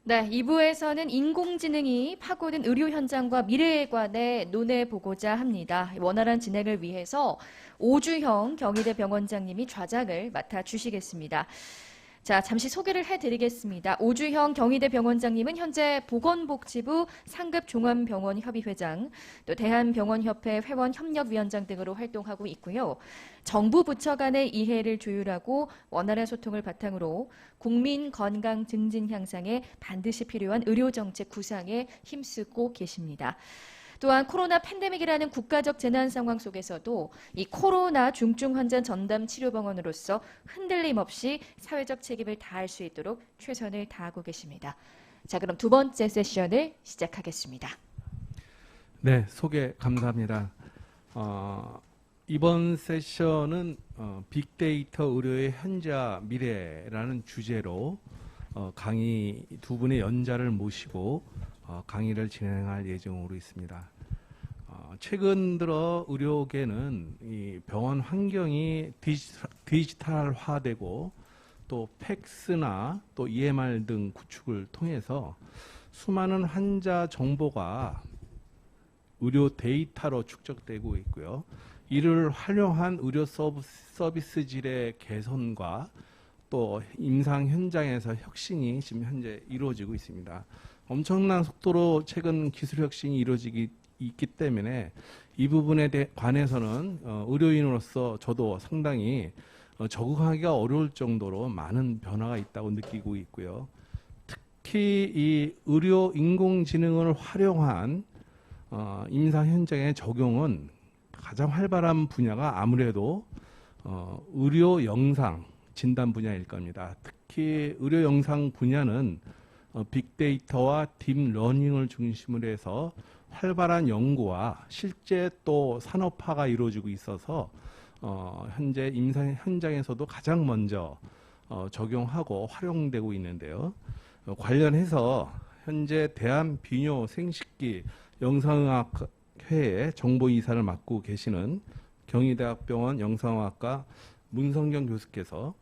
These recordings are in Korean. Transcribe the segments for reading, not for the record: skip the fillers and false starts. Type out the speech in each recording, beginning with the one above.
네, 2부에서는 인공지능이 파고든 의료 현장과 미래에 관해 논해보고자 합니다. 원활한 진행을 위해서 오주형 경희대 병원장님이 좌장을 맡아주시겠습니다. 자, 잠시 소개를 해드리겠습니다. 오주형 경희대 병원장님은 현재 보건복지부 상급종합병원협의회장, 또 대한병원협회 회원협력위원장 등으로 활동하고 있고요. 정부 부처 간의 이해를 조율하고 원활한 소통을 바탕으로 국민 건강 증진 향상에 반드시 필요한 의료정책 구상에 힘쓰고 계십니다. 또한 코로나 팬데믹이라는 국가적 재난 상황 속에서도 이 코로나 중증 환자 전담 치료병원으로서 흔들림 없이 사회적 책임을 다할 수 있도록 최선을 다하고 계십니다. 자, 그럼 두 번째 세션을 시작하겠습니다. 네, 소개 감사합니다. 이번 세션은 빅데이터 의료의 현재와 미래라는 주제로 강의 두 분의 연자를 모시고 강의를 진행할 예정으로 있습니다. 최근 들어 의료계는 이 병원 환경이 디지털화되고 또 팩스나 또 EMR 등 구축을 통해서 수많은 환자 정보가 의료 데이터로 축적되고 있고요. 이를 활용한 의료 서비스 질의 개선과 또 임상 현장에서 혁신이 지금 현재 이루어지고 있습니다. 엄청난 속도로 최근 기술 혁신이 이루어지기 있기 때문에 이 부분에 관해서는 의료인으로서 저도 상당히 적응하기가 어려울 정도로 많은 변화가 있다고 느끼고 있고요. 특히 이 의료 인공지능을 활용한 임상 현장의 적용은 가장 활발한 분야가 아무래도 의료 영상 진단 분야일 겁니다. 특히 의료 영상 분야는 빅데이터와 딥러닝을 중심으로 해서 활발한 연구와 실제 또 산업화가 이루어지고 있어서 현재 임상 현장에서도 가장 먼저 적용하고 활용되고 있는데요. 관련해서 현재 대한비뇨생식기 영상의학회의 정보이사를 맡고 계시는 경희대학병원 영상의학과 문성경 교수께서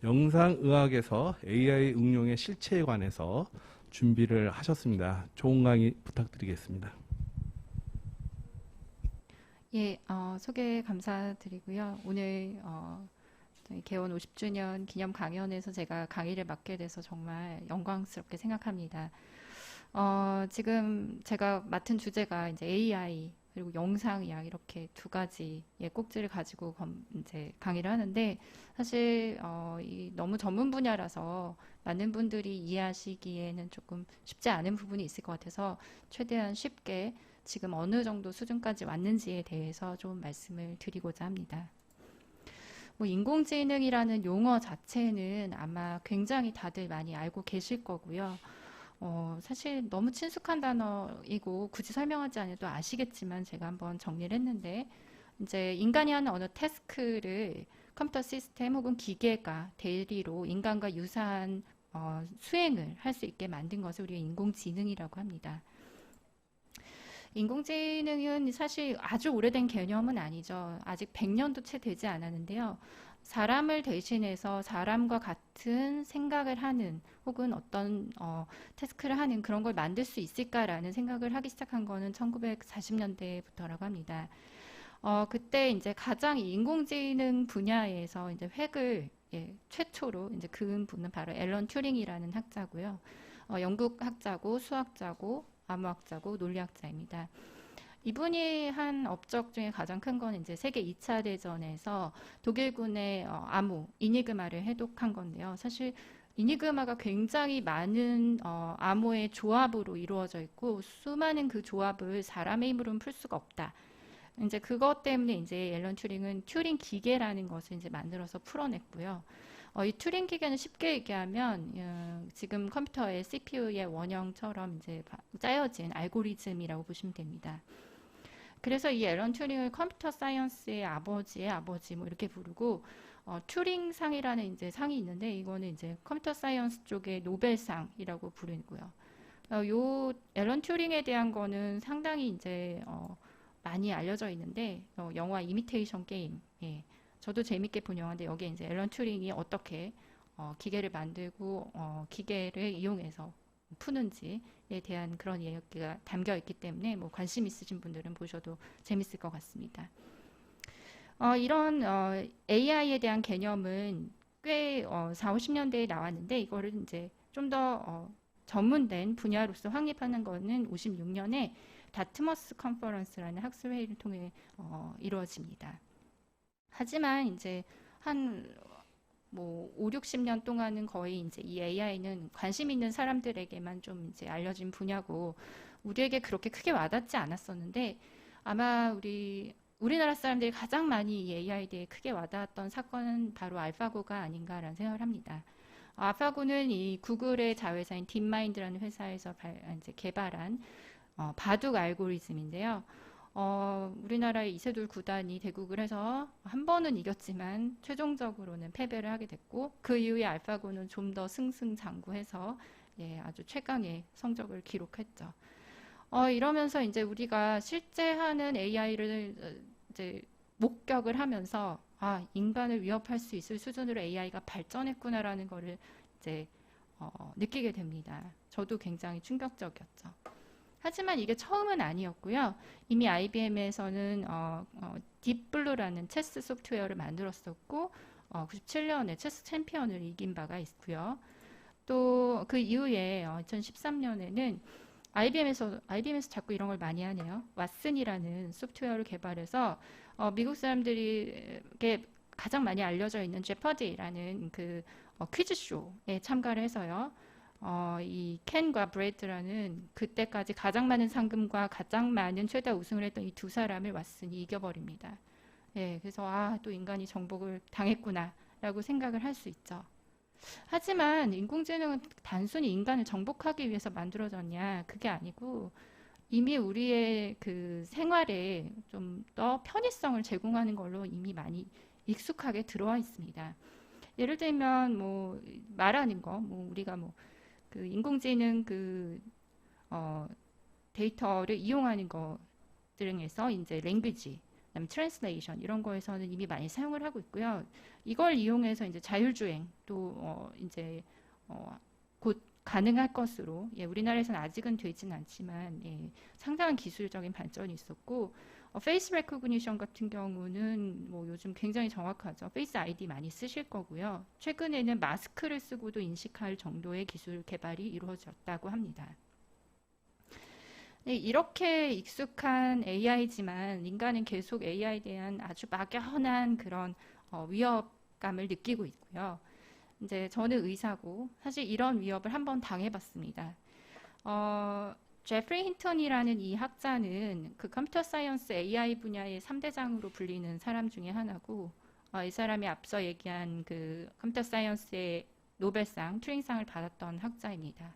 영상의학에서 AI 응용의 실체에 관해서 준비를 하셨습니다. 좋은 강의 부탁드리겠습니다. 예, 소개 감사드리고요. 오늘 저희 개원 50주년 기념 강연에서 제가 강의를 맡게 돼서 정말 영광스럽게 생각합니다. 지금 제가 맡은 주제가 이제 AI 그리고 영상의학 이렇게 두 가지의 꼭지를 가지고 이제 강의를 하는데 사실 이 너무 전문 분야라서 많은 분들이 이해하시기에는 조금 쉽지 않은 부분이 있을 것 같아서 최대한 쉽게 지금 어느 정도 수준까지 왔는지에 대해서 좀 말씀을 드리고자 합니다. 뭐 인공지능이라는 용어 자체는 아마 굉장히 다들 많이 알고 계실 거고요. 사실 너무 친숙한 단어이고 굳이 설명하지 않아도 아시겠지만 제가 한번 정리를 했는데 이제 인간이 하는 어느 태스크를 컴퓨터 시스템 혹은 기계가 대리로 인간과 유사한 수행을 할 수 있게 만든 것을 우리가 인공지능이라고 합니다. 인공지능은 사실 아주 오래된 개념은 아니죠. 아직 100년도 채 되지 않았는데요. 사람을 대신해서 사람과 같은 생각을 하는 혹은 어떤 태스크를 하는 그런 걸 만들 수 있을까라는 생각을 하기 시작한 거는 1940년대부터라고 합니다. 그때 이제 가장 인공지능 분야에서 이제 획을 최초로 이제 그은 분은 바로 앨런 튜링이라는 학자고요. 영국 학자고 수학자고 암호학자고 논리학자입니다. 이분이 한 업적 중에 가장 큰 건 이제 세계 2차 대전에서 독일군의 암호 이니그마를 해독한 건데요. 사실 이니그마가 굉장히 많은 암호의 조합으로 이루어져 있고 수많은 그 조합을 사람의 힘으로는 풀 수가 없다. 이제 그것 때문에 이제 앨런 튜링은 튜링 기계라는 것을 이제 만들어서 풀어냈고요. 이 튜링 기계는 쉽게 얘기하면 지금 컴퓨터의 CPU의 원형처럼 이제 짜여진 알고리즘이라고 보시면 됩니다. 그래서 이 앨런 튜링을 컴퓨터 사이언스의 아버지의 아버지 뭐 이렇게 부르고 튜링 상이라는 이제 상이 있는데 이거는 이제 컴퓨터 사이언스 쪽의 노벨상이라고 부르고요. 요 앨런 튜링에 대한 거는 상당히 이제 많이 알려져 있는데 영화 이미테이션 게임 저도 재밌게 본 영화인데 여기에 이제 앨런 튜링이 어떻게 기계를 만들고 기계를 이용해서 푸는지에 대한 그런 이야기가 담겨 있기 때문에 뭐 관심 있으신 분들은 보셔도 재밌을 것 같습니다. 이런 AI에 대한 개념은 꽤 4, 50년대에 나왔는데 이거를 이제 좀 더 전문된 분야로서 확립하는 거는 56년에 다트머스 컨퍼런스라는 학술회의를 통해 이루어집니다. 하지만 이제 한 뭐 5, 60년 동안은 거의 이제 이 AI는 관심 있는 사람들에게만 좀 이제 알려진 분야고 우리에게 그렇게 크게 와닿지 않았었는데 아마 우리나라 사람들이 가장 많이 이 AI에 대해 크게 와닿았던 사건은 바로 알파고가 아닌가라는 생각을 합니다. 알파고는 이 구글의 자회사인 딥마인드라는 회사에서 이제 개발한 바둑 알고리즘인데요. 우리나라의 이세돌 구단이 대국을 해서 한 번은 이겼지만 최종적으로는 패배를 하게 됐고 그 이후에 알파고는 좀 더 승승장구해서 아주 최강의 성적을 기록했죠. 이러면서 이제 우리가 실제 하는 AI를 이제 목격을 하면서 인간을 위협할 수 있을 수준으로 AI가 발전했구나라는 거를 이제 느끼게 됩니다. 저도 굉장히 충격적이었죠. 하지만 이게 처음은 아니었고요. 이미 IBM에서는 딥블루라는 체스 소프트웨어를 만들었었고 97년에 체스 챔피언을 이긴 바가 있고요. 또 그 이후에 2013년에는 IBM에서 자꾸 이런 걸 많이 하네요. 왓슨이라는 소프트웨어를 개발해서 미국 사람들에게 가장 많이 알려져 있는 제퍼디라는 그 퀴즈쇼에 참가를 해서요. 이 켄과 브레드라는 그때까지 가장 많은 상금과 가장 많은 최다 우승을 했던 이 두 사람을 왓슨이 이겨버립니다. 그래서 또 인간이 정복을 당했구나라고 생각을 할 수 있죠. 하지만 인공지능은 단순히 인간을 정복하기 위해서 만들어졌냐? 그게 아니고 이미 우리의 그 생활에 좀 더 편의성을 제공하는 걸로 이미 많이 익숙하게 들어와 있습니다. 예를 들면 뭐 말하는 거, 뭐 우리가 뭐 그 인공지능 데이터를 이용하는 것 등에서 이제 랭귀지, 그다음에 트랜스레이션 이런 거에서는 이미 많이 사용을 하고 있고요. 이걸 이용해서 이제 자율주행 또 이제 곧 가능할 것으로 우리나라에서는 아직은 되진 않지만 상당한 기술적인 발전이 있었고 페이스 레코그니션 같은 경우는 뭐 요즘 굉장히 정확하죠. 페이스 아이디 많이 쓰실 거고요. 최근에는 마스크를 쓰고도 인식할 정도의 기술 개발이 이루어졌다고 합니다. 이렇게 익숙한 AI지만 인간은 계속 AI에 대한 아주 막연한 그런 위협감을 느끼고 있고요. 이제 저는 의사고 사실 이런 위협을 한번 당해봤습니다. 제프리 힌턴이라는 이 학자는 그 컴퓨터 사이언스 AI 분야의 3대장으로 불리는 사람 중에 하나고 이 사람이 앞서 얘기한 그 컴퓨터 사이언스의 노벨상, 튜링상을 받았던 학자입니다.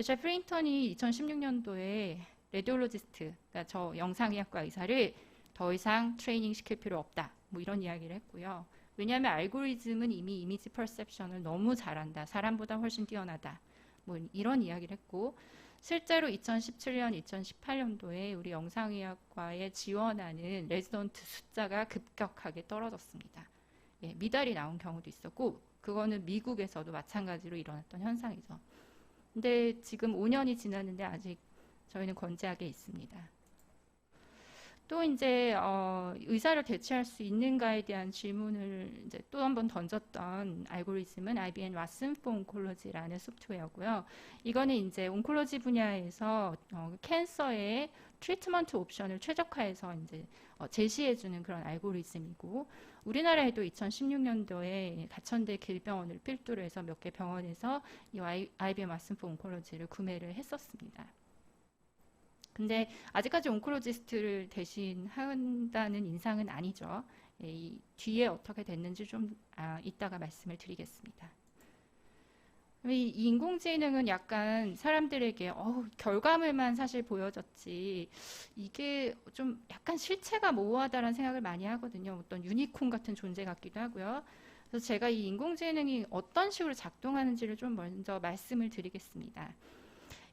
제프리 힌턴이 2016년도에 레디올로지스트, 그러니까 저 영상의학과 의사를 더 이상 트레이닝 시킬 필요 없다. 뭐 이런 이야기를 했고요. 왜냐하면 알고리즘은 이미 이미지 퍼셉션을 너무 잘한다. 사람보다 훨씬 뛰어나다. 뭐 이런 이야기를 했고 실제로 2017년, 2018년도에 우리 영상의학과에 지원하는 레지던트 숫자가 급격하게 떨어졌습니다. 미달이 나온 경우도 있었고 그거는 미국에서도 마찬가지로 일어났던 현상이죠. 근데 지금 5년이 지났는데 아직 저희는 건재하게 있습니다. 또 이제 의사를 대체할 수 있는가에 대한 질문을 이제 또 한 번 던졌던 알고리즘은 IBM 왓슨 포 온콜로지라는 소프트웨어고요. 이거는 이제 온콜로지 분야에서 캔서의 트리트먼트 옵션을 최적화해서 이제 제시해주는 그런 알고리즘이고 우리나라에도 2016년도에 가천대 길병원을 필두로 해서 몇 개 병원에서 이 IBM 왓슨 포 온콜로지를 구매를 했었습니다. 근데 아직까지 온콜로지스트를 대신한다는 인상은 아니죠. 이 뒤에 어떻게 됐는지 좀 이따가 말씀을 드리겠습니다. 이 인공지능은 약간 사람들에게 결과물만 사실 보여졌지 이게 좀 약간 실체가 모호하다라는 생각을 많이 하거든요. 어떤 유니콘 같은 존재 같기도 하고요. 그래서 제가 이 인공지능이 어떤 식으로 작동하는지를 좀 먼저 말씀을 드리겠습니다.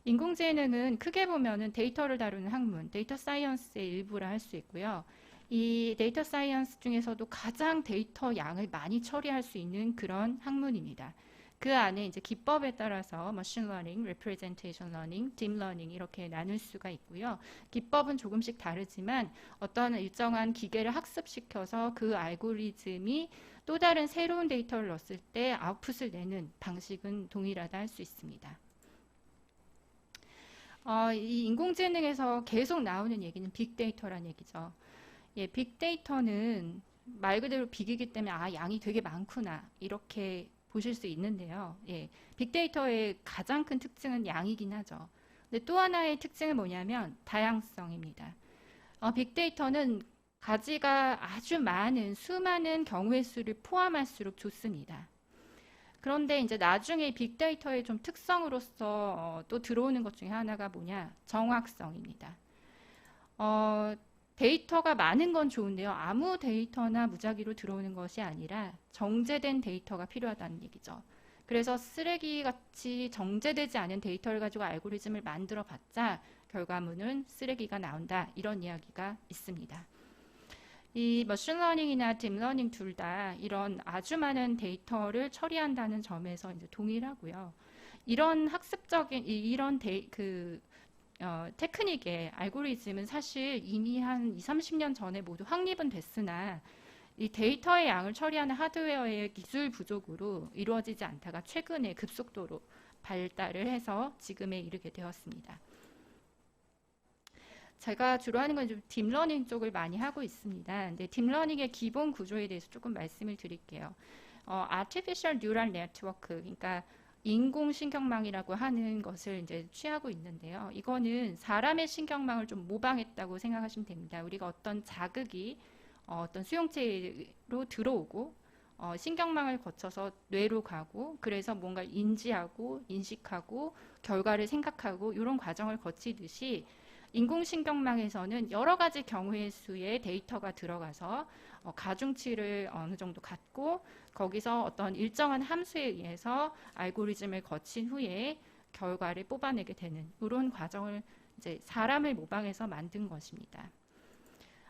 인공지능은 크게 보면은 데이터를 다루는 학문, 데이터 사이언스의 일부라 할 수 있고요. 이 데이터 사이언스 중에서도 가장 데이터 양을 많이 처리할 수 있는 그런 학문입니다. 그 안에 이제 기법에 따라서 머신 러닝, 레프레젠테이션 러닝, 딥 러닝 이렇게 나눌 수가 있고요. 기법은 조금씩 다르지만 어떤 일정한 기계를 학습시켜서 그 알고리즘이 또 다른 새로운 데이터를 넣었을 때 아웃풋을 내는 방식은 동일하다 할 수 있습니다. 이 인공지능에서 계속 나오는 얘기는 빅데이터란 얘기죠. 예, 빅데이터는 말 그대로 빅이기 때문에 양이 되게 많구나 이렇게 보실 수 있는데요. 예, 빅데이터의 가장 큰 특징은 양이긴 하죠. 근데 또 하나의 특징은 뭐냐면 다양성입니다. 빅데이터는 가지가 아주 많은 수많은 경우의 수를 포함할수록 좋습니다. 그런데 이제 나중에 빅데이터의 좀 특성으로서 또 들어오는 것 중에 하나가 뭐냐? 정확성입니다. 데이터가 많은 건 좋은데요. 아무 데이터나 무작위로 들어오는 것이 아니라 정제된 데이터가 필요하다는 얘기죠. 그래서 쓰레기같이 정제되지 않은 데이터를 가지고 알고리즘을 만들어 봤자 결과물은 쓰레기가 나온다. 이런 이야기가 있습니다. 이 머신러닝이나 딥러닝 둘 다 이런 아주 많은 데이터를 처리한다는 점에서 이제 동일하고요. 이런 학습적인 테크닉의 알고리즘은 사실 이미 한 20, 30년 전에 모두 확립은 됐으나 이 데이터의 양을 처리하는 하드웨어의 기술 부족으로 이루어지지 않다가 최근에 급속도로 발달을 해서 지금에 이르게 되었습니다. 제가 주로 하는 건 좀 딥러닝 쪽을 많이 하고 있습니다. 근데 딥러닝의 기본 구조에 대해서 조금 말씀을 드릴게요. Artificial Neural Network, 그러니까 인공신경망이라고 하는 것을 이제 취하고 있는데요. 이거는 사람의 신경망을 좀 모방했다고 생각하시면 됩니다. 우리가 어떤 자극이 어떤 수용체로 들어오고 신경망을 거쳐서 뇌로 가고 그래서 뭔가 인지하고 인식하고 결과를 생각하고 이런 과정을 거치듯이 인공신경망에서는 여러 가지 경우의 수의 데이터가 들어가서 가중치를 어느 정도 갖고 거기서 어떤 일정한 함수에 의해서 알고리즘을 거친 후에 결과를 뽑아내게 되는 이런 과정을 이제 사람을 모방해서 만든 것입니다.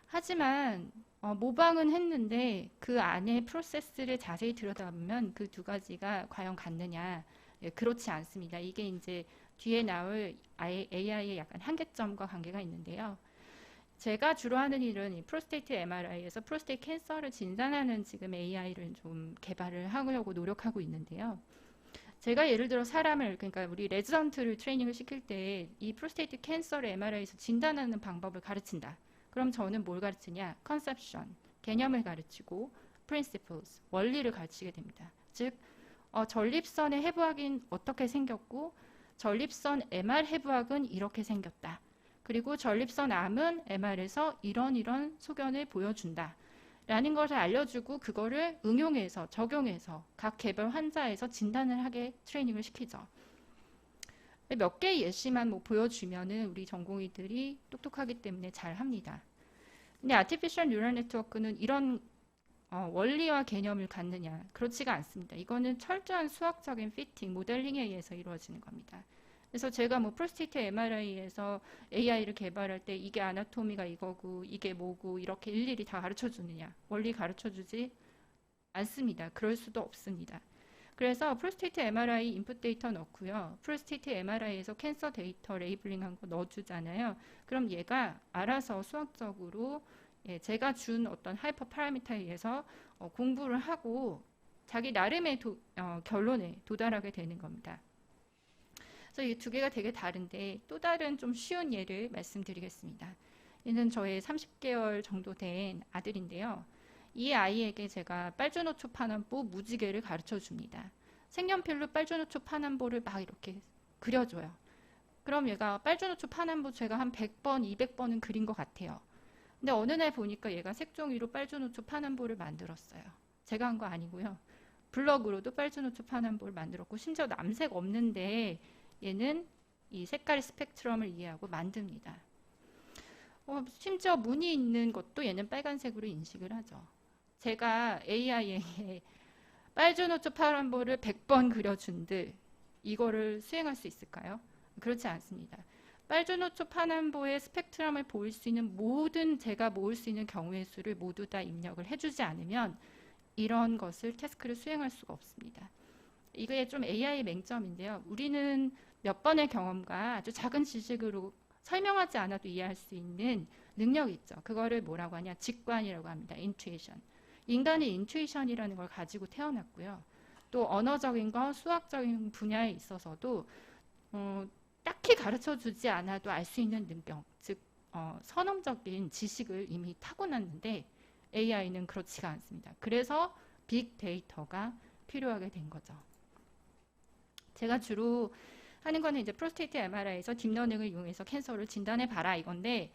하지만 모방은 했는데 그 안에 프로세스를 자세히 들여다보면 그 두 가지가 과연 같느냐? 예, 그렇지 않습니다. 이게 이제 뒤에 나올 AI의 약간 한계점과 관계가 있는데요. 제가 주로 하는 일은 프로스테이트 MRI에서 프로스테이트 캔서를 진단하는 지금 AI를 좀 개발을 하려고 노력하고 있는데요. 제가 예를 들어 사람을, 그러니까 우리 레지던트를 트레이닝을 시킬 때 이 프로스테이트 캔서를 MRI에서 진단하는 방법을 가르친다. 그럼 저는 뭘 가르치냐? 컨셉션, 개념을 가르치고 principles, 원리를 가르치게 됩니다. 즉, 전립선의 해부학은 어떻게 생겼고 전립선 MR 해부학은 이렇게 생겼다. 그리고 전립선 암은 MR에서 이런 소견을 보여준다. 라는 것을 알려주고 그거를 응용해서 적용해서 각 개별 환자에서 진단을 하게 트레이닝을 시키죠. 몇 개의 예시만 보여주면은 우리 전공의들이 똑똑하기 때문에 잘 합니다. 근데 아티피셜 뉴럴 네트워크는 이런 원리와 개념을 갖느냐? 그렇지가 않습니다. 이거는 철저한 수학적인 피팅, 모델링에 의해서 이루어지는 겁니다. 그래서 제가 프로스테이트 MRI에서 AI를 개발할 때 이게 아나토미가 이거고 이게 뭐고 이렇게 일일이 다 가르쳐 주느냐? 원리 가르쳐 주지 않습니다. 그럴 수도 없습니다. 그래서 프로스테이트 MRI 인풋 데이터 넣고요. 프로스테이트 MRI에서 캔서 데이터 레이블링한 거 넣어주잖아요. 그럼 얘가 알아서 수학적으로 제가 준 어떤 하이퍼 파라미터에 의해서 공부를 하고 자기 나름의 결론에 도달하게 되는 겁니다. 그래서 이 두 개가 되게 다른데 또 다른 좀 쉬운 예를 말씀드리겠습니다. 얘는 저의 30개월 정도 된 아들인데요. 이 아이에게 제가 빨주노초 파남보 무지개를 가르쳐 줍니다. 색연필로 빨주노초 파남보를 막 이렇게 그려줘요. 그럼 얘가 빨주노초 파남보 제가 한 100번, 200번은 그린 것 같아요. 근데 어느 날 보니까 얘가 색종이로 빨주노초 파남보를 만들었어요. 제가 한 거 아니고요. 블럭으로도 빨주노초 파남보를 만들었고 심지어 남색 없는데 얘는 이 색깔의 스펙트럼을 이해하고 만듭니다. 심지어 무늬 있는 것도 얘는 빨간색으로 인식을 하죠. 제가 AI에게 빨주노초 파남보를 100번 그려준들 이거를 수행할 수 있을까요? 그렇지 않습니다. 빨주노초 파남보의 스펙트럼을 보일 수 있는 모든 제가 모을 수 있는 경우의 수를 모두 다 입력을 해주지 않으면 이런 것을 태스크를 수행할 수가 없습니다. 이게 좀 AI의 맹점인데요. 우리는 몇 번의 경험과 아주 작은 지식으로 설명하지 않아도 이해할 수 있는 능력이 있죠. 그거를 뭐라고 하냐? 직관이라고 합니다. 인투이션. 인간이 인투이션이라는 걸 가지고 태어났고요. 또 언어적인 거, 수학적인 분야에 있어서도 딱히 가르쳐 주지 않아도 알 수 있는 능력, 즉 선험적인 지식을 이미 타고났는데 AI는 그렇지가 않습니다. 그래서 빅데이터가 필요하게 된 거죠. 제가 주로 하는 거는 이제 프로스테이트 MRI에서 딥러닝을 이용해서 캔서를 진단해 봐라 이건데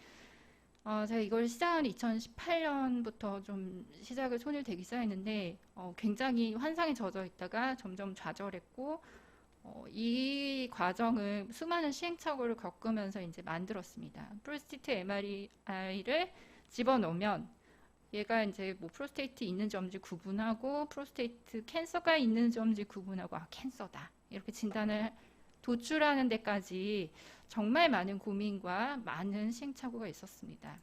제가 이걸 시작한 2018년부터 좀 시작을 손을 대기 시작했는데 굉장히 환상에 젖어 있다가 점점 좌절했고 이 과정을 수많은 시행착오를 겪으면서 이제 만들었습니다. 프로스테이트 MRI를 집어넣으면 얘가 이제 뭐 프로스테이트 있는 점지 구분하고 프로스테이트 캔서가 있는 점지 구분하고 캔서다 이렇게 진단을 도출하는 데까지 정말 많은 고민과 많은 시행착오가 있었습니다.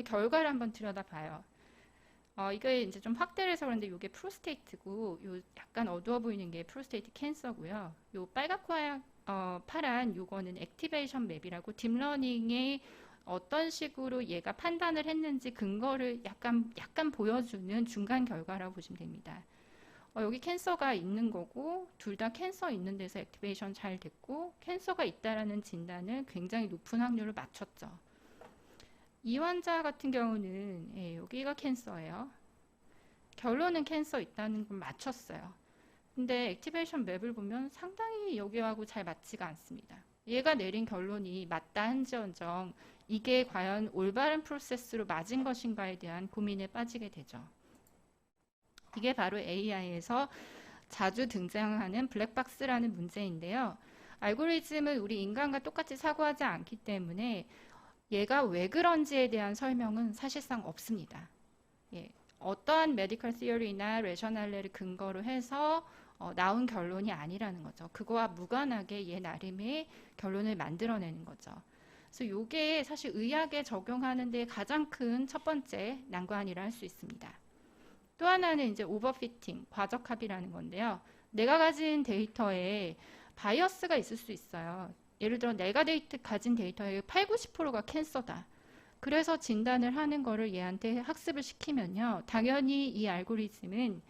결과를 한번 들여다봐요. 이게 이제 좀 확대를 해서 그런데 이게 프로스테이트고 요 약간 어두워 보이는 게 프로스테이트 캔서고요. 요 빨갛고 파란 요거는 액티베이션 맵이라고 딥러닝이 어떤 식으로 얘가 판단을 했는지 근거를 약간 보여주는 중간 결과라고 보시면 됩니다. 여기 캔서가 있는 거고 둘 다 캔서 있는 데서 액티베이션 잘 됐고 캔서가 있다라는 진단을 굉장히 높은 확률을 맞췄죠. 이 환자 같은 경우는 여기가 캔서예요. 결론은 캔서 있다는 걸 맞췄어요. 근데 액티베이션 맵을 보면 상당히 여기하고 잘 맞지가 않습니다. 얘가 내린 결론이 맞다 한지언정 이게 과연 올바른 프로세스로 맞은 것인가에 대한 고민에 빠지게 되죠. 이게 바로 AI에서 자주 등장하는 블랙박스라는 문제인데요. 알고리즘은 우리 인간과 똑같이 사고하지 않기 때문에 얘가 왜 그런지에 대한 설명은 사실상 없습니다. 어떠한 메디컬 시어리나 레셔널레를 근거로 해서 나온 결론이 아니라는 거죠. 그거와 무관하게 얘 나름의 결론을 만들어내는 거죠. 그래서 이게 사실 의학에 적용하는 데 가장 큰 첫 번째 난관이라 할 수 있습니다. 또 하나는 이제 오버피팅, 과적합이라는 건데요. 내가 가진 데이터에 바이어스가 있을 수 있어요. 예를 들어 내가 가진 데이터의 80~90%가 캔서다. 그래서 진단을 하는 거를 얘한테 학습을 시키면요. 당연히 이 알고리즘은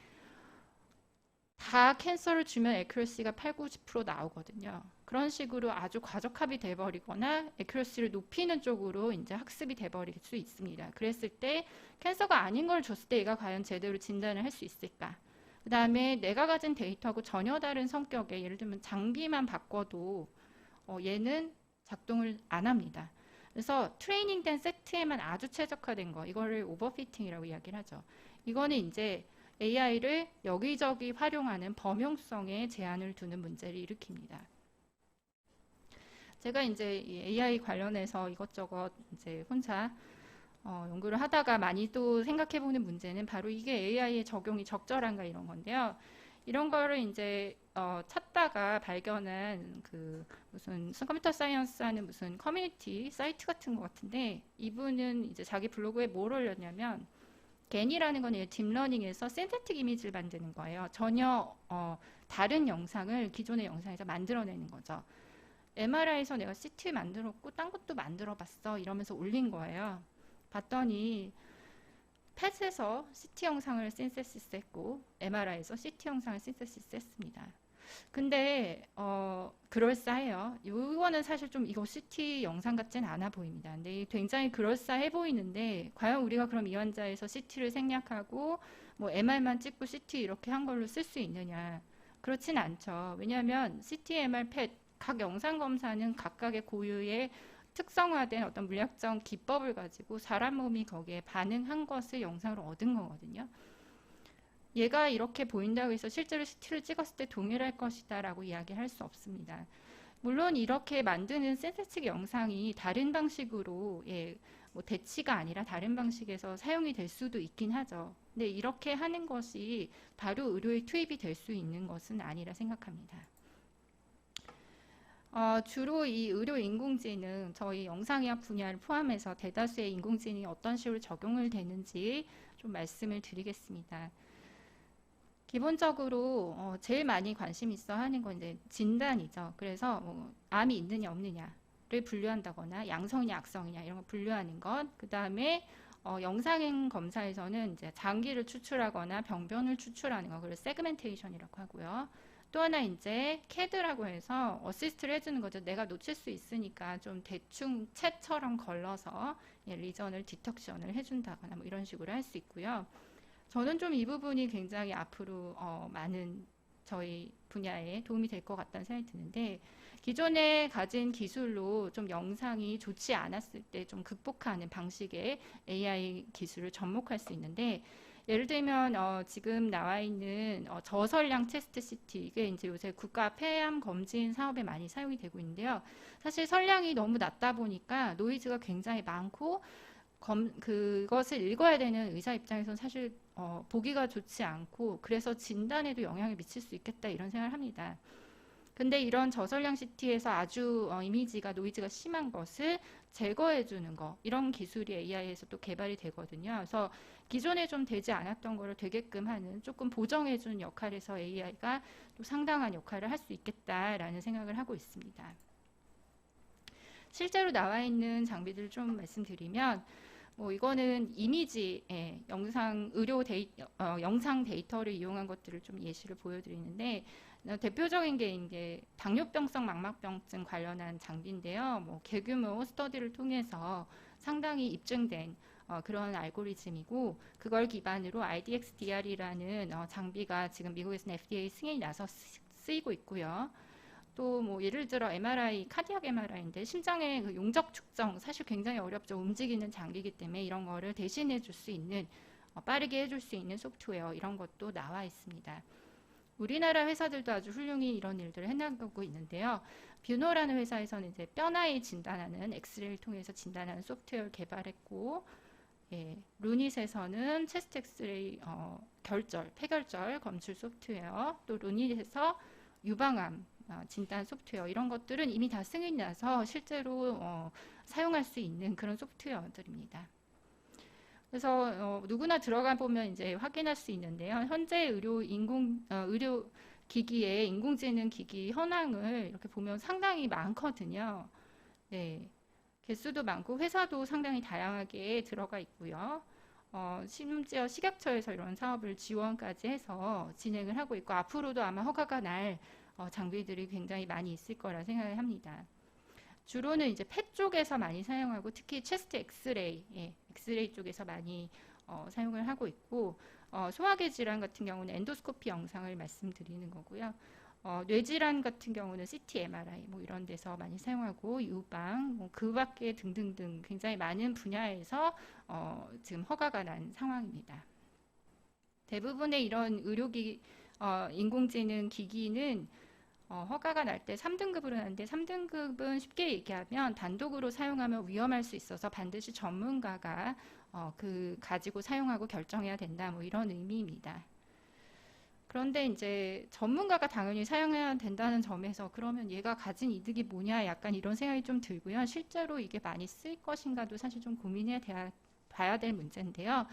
다 캔서를 주면 애큐러시가 80~90% 나오거든요. 그런 식으로 아주 과적합이 돼버리거나 애큐러시를 높이는 쪽으로 이제 학습이 돼버릴 수 있습니다. 그랬을 때 캔서가 아닌 걸 줬을 때 얘가 과연 제대로 진단을 할 수 있을까? 그 다음에 내가 가진 데이터하고 전혀 다른 성격의 예를 들면 장비만 바꿔도 얘는 작동을 안 합니다. 그래서 트레이닝된 세트에만 아주 최적화된 거 이거를 오버피팅이라고 이야기를 하죠. 이거는 이제 AI를 여기저기 활용하는 범용성에 제한을 두는 문제를 일으킵니다. 제가 이제 AI 관련해서 이것저것 이제 혼자 연구를 하다가 많이 또 생각해보는 문제는 바로 이게 AI의 적용이 적절한가 이런 건데요. 이런 거를 이제 찾다가 발견한 그 무슨 컴퓨터 사이언스 하는 무슨 커뮤니티 사이트 같은 것 같은데 이분은 이제 자기 블로그에 뭘 올렸냐면 겐이라는 건 딥러닝에서 신테틱 이미지를 만드는 거예요. 전혀 다른 영상을 기존의 영상에서 만들어내는 거죠. MRI에서 내가 CT 만들었고 딴 것도 만들어 봤어 이러면서 올린 거예요. 봤더니 펫에서 CT 영상을 신세시스 했고 MRI에서 CT 영상을 신세시스 했습니다. 근데 그럴싸해요. 이거는 사실 좀 이거 CT 영상 같진 않아 보입니다. 근데 굉장히 그럴싸해 보이는데 과연 우리가 그럼 이 환자에서 CT를 생략하고 뭐 MR만 찍고 CT 이렇게 한 걸로 쓸 수 있느냐? 그렇진 않죠. 왜냐하면 CT, MR, 펫 각 영상 검사는 각각의 고유의 특성화된 어떤 물리학적 기법을 가지고 사람 몸이 거기에 반응한 것을 영상으로 얻은 거거든요. 얘가 이렇게 보인다고 해서 실제로 CT를 찍었을 때 동일할 것이다 라고 이야기할 수 없습니다. 물론 이렇게 만드는 센서틱 영상이 다른 방식으로 뭐 대치가 아니라 다른 방식에서 사용이 될 수도 있긴 하죠. 근데 이렇게 하는 것이 바로 의료에 투입이 될 수 있는 것은 아니라 생각합니다. 주로 이 의료 인공지능, 저희 영상의학 분야를 포함해서 대다수의 인공지능이 어떤 식으로 적용을 되는지 좀 말씀을 드리겠습니다. 기본적으로 제일 많이 관심 있어 하는 건 이제 진단이죠. 그래서 뭐 암이 있느냐 없느냐를 분류한다거나 양성이냐 악성이냐 이런 걸 분류하는 것. 그 다음에 영상행 검사에서는 이제 장기를 추출하거나 병변을 추출하는 거, 그걸 세그멘테이션이라고 하고요. 또 하나 이제 캐드라고 해서 어시스트를 해주는 거죠. 내가 놓칠 수 있으니까 좀 대충 채처럼 걸러서 리전을 디텍션을 해준다거나 뭐 이런 식으로 할 수 있고요. 저는 좀 이 부분이 굉장히 앞으로 많은 저희 분야에 도움이 될 것 같다는 생각이 드는데, 기존에 가진 기술로 좀 영상이 좋지 않았을 때 좀 극복하는 방식의 AI 기술을 접목할 수 있는데, 예를 들면 지금 나와 있는 저설량 체스트 CT, 이게 이제 요새 국가 폐암 검진 사업에 많이 사용이 되고 있는데요. 사실 설량이 너무 낮다 보니까 노이즈가 굉장히 많고 그것을 읽어야 되는 의사 입장에서는 사실 보기가 좋지 않고, 그래서 진단에도 영향을 미칠 수 있겠다 이런 생각을 합니다. 근데 이런 저설량 CT에서 아주 이미지가 노이즈가 심한 것을 제거해 주는 거, 이런 기술이 AI에서 또 개발이 되거든요. 그래서 기존에 좀 되지 않았던 거를 되게끔 하는, 조금 보정해 주는 역할에서 AI가 또 상당한 역할을 할 수 있겠다라는 생각을 하고 있습니다. 실제로 나와 있는 장비들을 좀 말씀드리면, 뭐 이거는 이미지, 영상 영상 데이터를 이용한 것들을 좀 예시를 보여드리는데, 대표적인 게 이제 당뇨병성 망막병증 관련한 장비인데요. 뭐 대규모 스터디를 통해서 상당히 입증된 그런 알고리즘이고, 그걸 기반으로 IDX-DR이라는 장비가 지금 미국에서는 FDA 승인이 나서 쓰이고 있고요. 또 뭐 예를 들어 MRI, 카디악 MRI인데 심장의 그 용적 측정 사실 굉장히 어렵죠. 움직이는 장비이기 때문에 이런 거를 대신해 줄 수 있는, 빠르게 해줄 수 있는 소프트웨어, 이런 것도 나와 있습니다. 우리나라 회사들도 아주 훌륭히 이런 일들을 해나가고 있는데요. 뷰노라는 회사에서는 이제 뼈나이 진단하는 엑스레이를 통해서 진단하는 소프트웨어를 개발했고, 루닛에서는 체스트 엑스레이 폐결절 검출 소프트웨어, 또 루닛에서 유방암 진단 소프트웨어, 이런 것들은 이미 다 승인이 나서 실제로 사용할 수 있는 그런 소프트웨어들입니다. 그래서 누구나 들어가 보면 이제 확인할 수 있는데요. 현재 의료 기기의 인공지능 기기 현황을 이렇게 보면 상당히 많거든요. 네. 개수도 많고 회사도 상당히 다양하게 들어가 있고요. 심지어 식약처에서 이런 사업을 지원까지 해서 진행을 하고 있고, 앞으로도 아마 허가가 날 장비들이 굉장히 많이 있을 거라 생각을 합니다. 주로는 이제 펫 쪽에서 많이 사용하고, 특히 체스트 엑스레이, 엑스레이 쪽에서 많이 사용을 하고 있고, 소화계 질환 같은 경우는 엔도스코피 영상을 말씀드리는 거고요. 뇌질환 같은 경우는 CT, MRI 뭐 이런 데서 많이 사용하고, 유방, 뭐 그 밖에 등등등 굉장히 많은 분야에서 지금 허가가 난 상황입니다. 대부분의 이런 인공지능 기기는 허가가 날 때 3등급으로 나는데, 3등급은 쉽게 얘기하면 단독으로 사용하면 위험할 수 있어서 반드시 전문가가 가지고 사용하고 결정해야 된다, 뭐 이런 의미입니다. 그런데 이제 전문가가 당연히 사용해야 된다는 점에서 그러면 얘가 가진 이득이 뭐냐, 약간 이런 생각이 좀 들고요. 실제로 이게 많이 쓸 것인가도 사실 좀 고민해 봐야 될 문제인데요.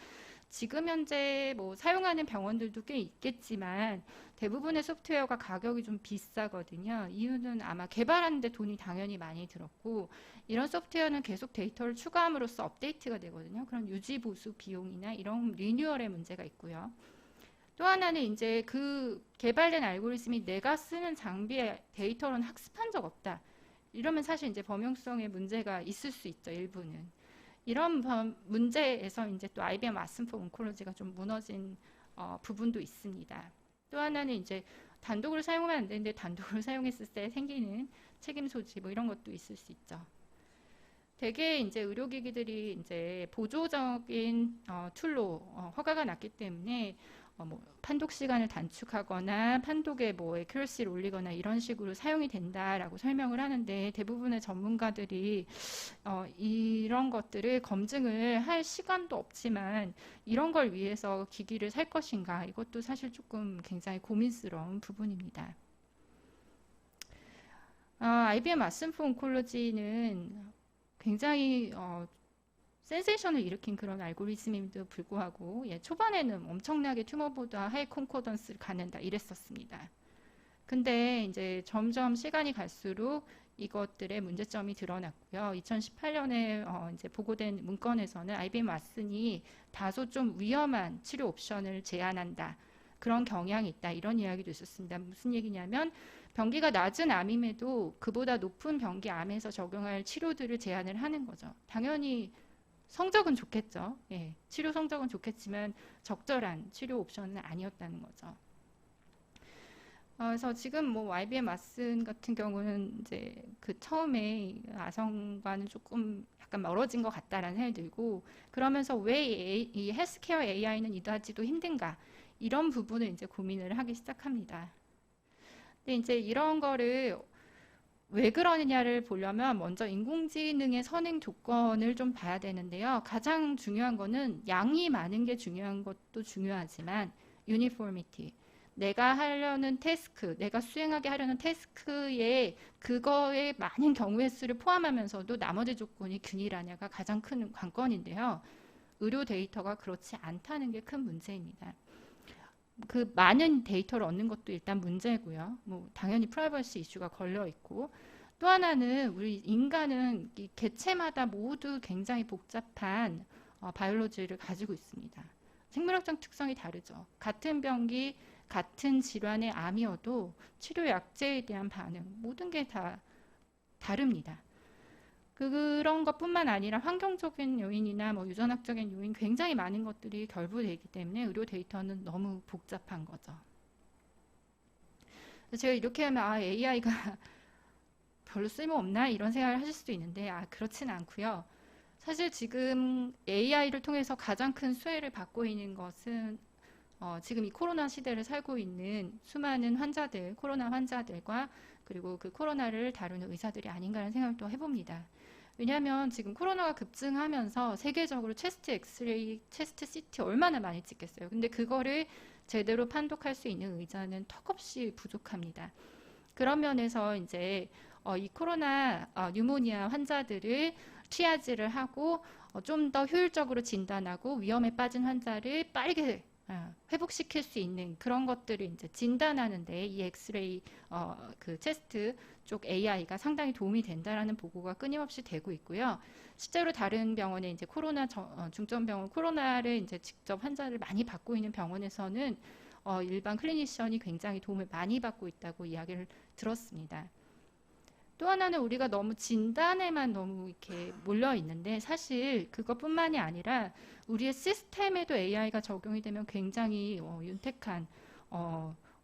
지금 현재 뭐 사용하는 병원들도 꽤 있겠지만 대부분의 소프트웨어가 가격이 좀 비싸거든요. 이유는 아마 개발하는데 돈이 당연히 많이 들었고, 이런 소프트웨어는 계속 데이터를 추가함으로써 업데이트가 되거든요. 그런 유지 보수 비용이나 이런 리뉴얼의 문제가 있고요. 또 하나는 이제 그 개발된 알고리즘이 내가 쓰는 장비의 데이터로는 학습한 적 없다. 이러면 사실 이제 범용성의 문제가 있을 수 있죠, 일부는. 이런 문제에서 이제 또 IBM 왓슨 포 온콜로지가 좀 무너진 부분도 있습니다. 또 하나는 이제 단독으로 사용하면 안 되는데 단독으로 사용했을 때 생기는 책임 소지, 뭐 이런 것도 있을 수 있죠. 대개 이제 의료기기들이 이제 보조적인 툴로 허가가 났기 때문에 뭐 판독 시간을 단축하거나 판독에 뭐 애큐러시를 올리거나 이런 식으로 사용이 된다라고 설명을 하는데, 대부분의 전문가들이 이런 것들을 검증을 할 시간도 없지만 이런 걸 위해서 기기를 살 것인가, 이것도 사실 조금 굉장히 고민스러운 부분입니다. IBM 왓슨 포 온콜로지는 굉장히 센세이션을 일으킨 그런 알고리즘임에도 불구하고 초반에는 엄청나게 튜머보다 하이 콘코던스를 갖는다 이랬었습니다. 근데 이제 점점 시간이 갈수록 이것들의 문제점이 드러났고요. 2018년에 이제 보고된 문건에서는 IBM 왓슨이 다소 좀 위험한 치료 옵션을 제안한다. 그런 경향이 있다. 이런 이야기도 있었습니다. 무슨 얘기냐면 병기가 낮은 암임에도 그보다 높은 병기 암에서 적용할 치료들을 제안을 하는 거죠. 당연히 성적은 좋겠죠. 예, 치료 성적은 좋겠지만 적절한 치료 옵션은 아니었다는 거죠. 그래서 지금 뭐 IBM 왓슨 같은 경우는 이제 그 처음에 아성과는 조금 약간 멀어진 것 같다라는 생각이 들고, 그러면서 왜 이 헬스케어 AI는 이다지도 힘든가, 이런 부분을 이제 고민을 하기 시작합니다. 근데 이제 이런 거를 왜 그러느냐를 보려면 먼저 인공지능의 선행 조건을 좀 봐야 되는데요. 가장 중요한 거는 양이 많은 게 중요한 것도 중요하지만 유니포미티. 내가 하려는 태스크, 내가 수행하게 하려는 태스크에 그거의 많은 경우의 수를 포함하면서도 나머지 조건이 균일하냐가 가장 큰 관건인데요. 의료 데이터가 그렇지 않다는 게 큰 문제입니다. 그 많은 데이터를 얻는 것도 일단 문제고요. 뭐 당연히 프라이버시 이슈가 걸려 있고, 또 하나는 우리 인간은 이 개체마다 모두 굉장히 복잡한 바이올로지를 가지고 있습니다. 생물학적 특성이 다르죠. 같은 병기, 같은 질환의 암이어도 치료 약제에 대한 반응, 모든 게 다 다릅니다. 그런 것뿐만 아니라 환경적인 요인이나 뭐 유전학적인 요인, 굉장히 많은 것들이 결부되어 있기 때문에 의료 데이터는 너무 복잡한 거죠. 제가 이렇게 하면 AI가 별로 쓸모없나 이런 생각을 하실 수도 있는데 그렇지는 않고요. 사실 지금 AI를 통해서 가장 큰 수혜를 받고 있는 것은 지금 이 코로나 시대를 살고 있는 수많은 환자들, 코로나 환자들과 그리고 그 코로나를 다루는 의사들이 아닌가라는 생각도 해봅니다. 왜냐하면 지금 코로나가 급증하면서 세계적으로 체스트 엑스레이, 체스트 CT 얼마나 많이 찍겠어요. 근데 그거를 제대로 판독할 수 있는 의자는 턱없이 부족합니다. 그런 면에서 이제 이 코로나 뉴모니아 환자들을 트리아지를 하고 좀 더 효율적으로 진단하고 위험에 빠진 환자를 빠르게 회복시킬 수 있는 그런 것들을 이제 진단하는데 이 엑스레이 그 체스트 쪽 AI가 상당히 도움이 된다라는 보고가 끊임없이 되고 있고요. 실제로 다른 병원에 이제 코로나 중점병원 코로나를 이제 직접 환자를 많이 받고 있는 병원에서는 일반 클리니션이 굉장히 도움을 많이 받고 있다고 이야기를 들었습니다. 또 하나는 우리가 너무 진단에만 너무 이렇게 몰려 있는데 사실 그것뿐만이 아니라 우리의 시스템에도 AI가 적용이 되면 굉장히 윤택한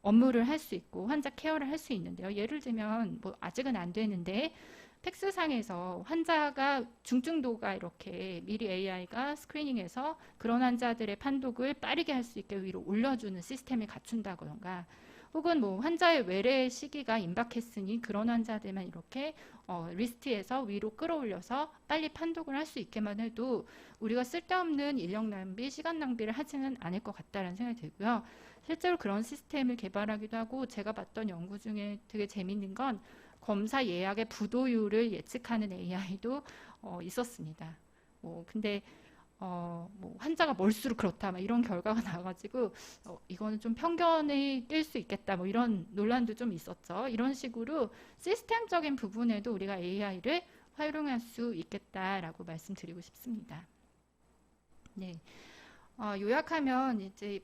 업무를 할 수 있고 환자 케어를 할 수 있는데요. 예를 들면 뭐 아직은 안 되는데 팩스상에서 환자가 중증도가 이렇게 미리 AI가 스크리닝해서 그런 환자들의 판독을 빠르게 할 수 있게 위로 올려주는 시스템을 갖춘다던가, 혹은 뭐 환자의 외래 시기가 임박했으니 그런 환자들만 이렇게 리스트에서 위로 끌어올려서 빨리 판독을 할 수 있게만 해도 우리가 쓸데없는 인력 낭비, 시간 낭비를 하지는 않을 것 같다는 생각이 들고요. 실제로 그런 시스템을 개발하기도 하고, 제가 봤던 연구 중에 되게 재밌는 건 검사 예약의 부도율을 예측하는 AI도 있었습니다. 근데 뭐 환자가 멀수록 그렇다 막 이런 결과가 나와가지고 이거는 좀 편견이 낄 수 있겠다 뭐 이런 논란도 좀 있었죠. 이런 식으로 시스템적인 부분에도 우리가 AI를 활용할 수 있겠다라고 말씀드리고 싶습니다. 네, 요약하면 이제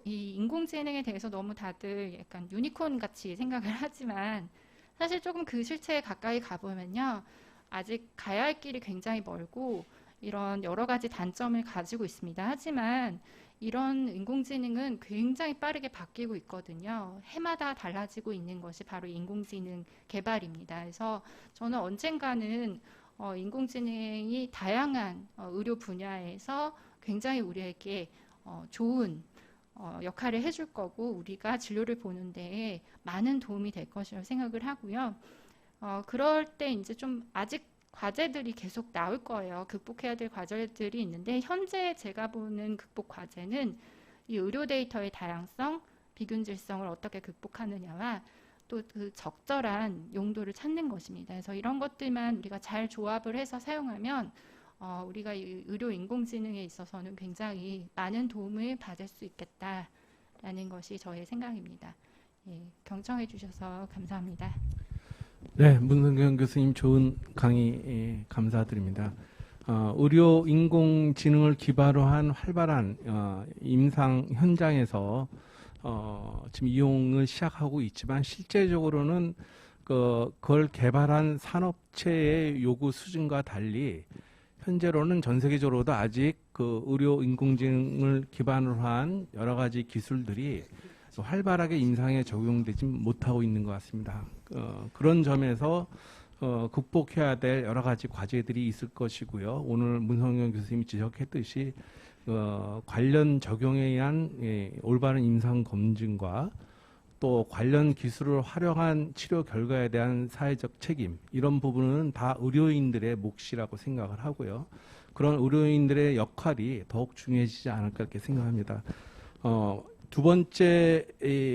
이 인공지능에 대해서 너무 다들 약간 유니콘 같이 생각을 하지만 사실 조금 그 실체에 가까이 가보면요, 아직 가야 할 길이 굉장히 멀고 이런 여러 가지 단점을 가지고 있습니다. 하지만 이런 인공지능은 굉장히 빠르게 바뀌고 있거든요. 해마다 달라지고 있는 것이 바로 인공지능 개발입니다. 그래서 저는 언젠가는 인공지능이 다양한 의료 분야에서 굉장히 우리에게 좋은 역할을 해줄 거고 우리가 진료를 보는 데에 많은 도움이 될 것이라고 생각을 하고요. 그럴 때 이제 좀 아직 과제들이 계속 나올 거예요. 극복해야 될 과제들이 있는데 현재 제가 보는 극복 과제는 이 의료 데이터의 다양성, 비균질성을 어떻게 극복하느냐와 또 그 적절한 용도를 찾는 것입니다. 그래서 이런 것들만 우리가 잘 조합을 해서 사용하면 우리가 이 의료 인공지능에 있어서는 굉장히 많은 도움을 받을 수 있겠다라는 것이 저의 생각입니다. 예, 경청해 주셔서 감사합니다. 네, 문성경 교수님 좋은 강의 감사드립니다. 의료 인공지능을 기반으로 한 활발한 임상 현장에서 지금 이용을 시작하고 있지만 실제적으로는 그걸 개발한 산업체의 요구 수준과 달리 현재로는 전 세계적으로도 아직 그 의료 인공지능을 기반으로 한 여러 가지 기술들이 활발하게 임상에 적용되지 못하고 있는 것 같습니다. 그런 점에서 극복해야 될 여러 가지 과제들이 있을 것이고요. 오늘 문성경 교수님이 지적했듯이 관련 적용에 의한 올바른 임상 검증과 또 관련 기술을 활용한 치료 결과에 대한 사회적 책임, 이런 부분은 다 의료인들의 몫이라고 생각을 하고요. 그런 의료인들의 역할이 더욱 중요해지지 않을까 이렇게 생각합니다. 두 번째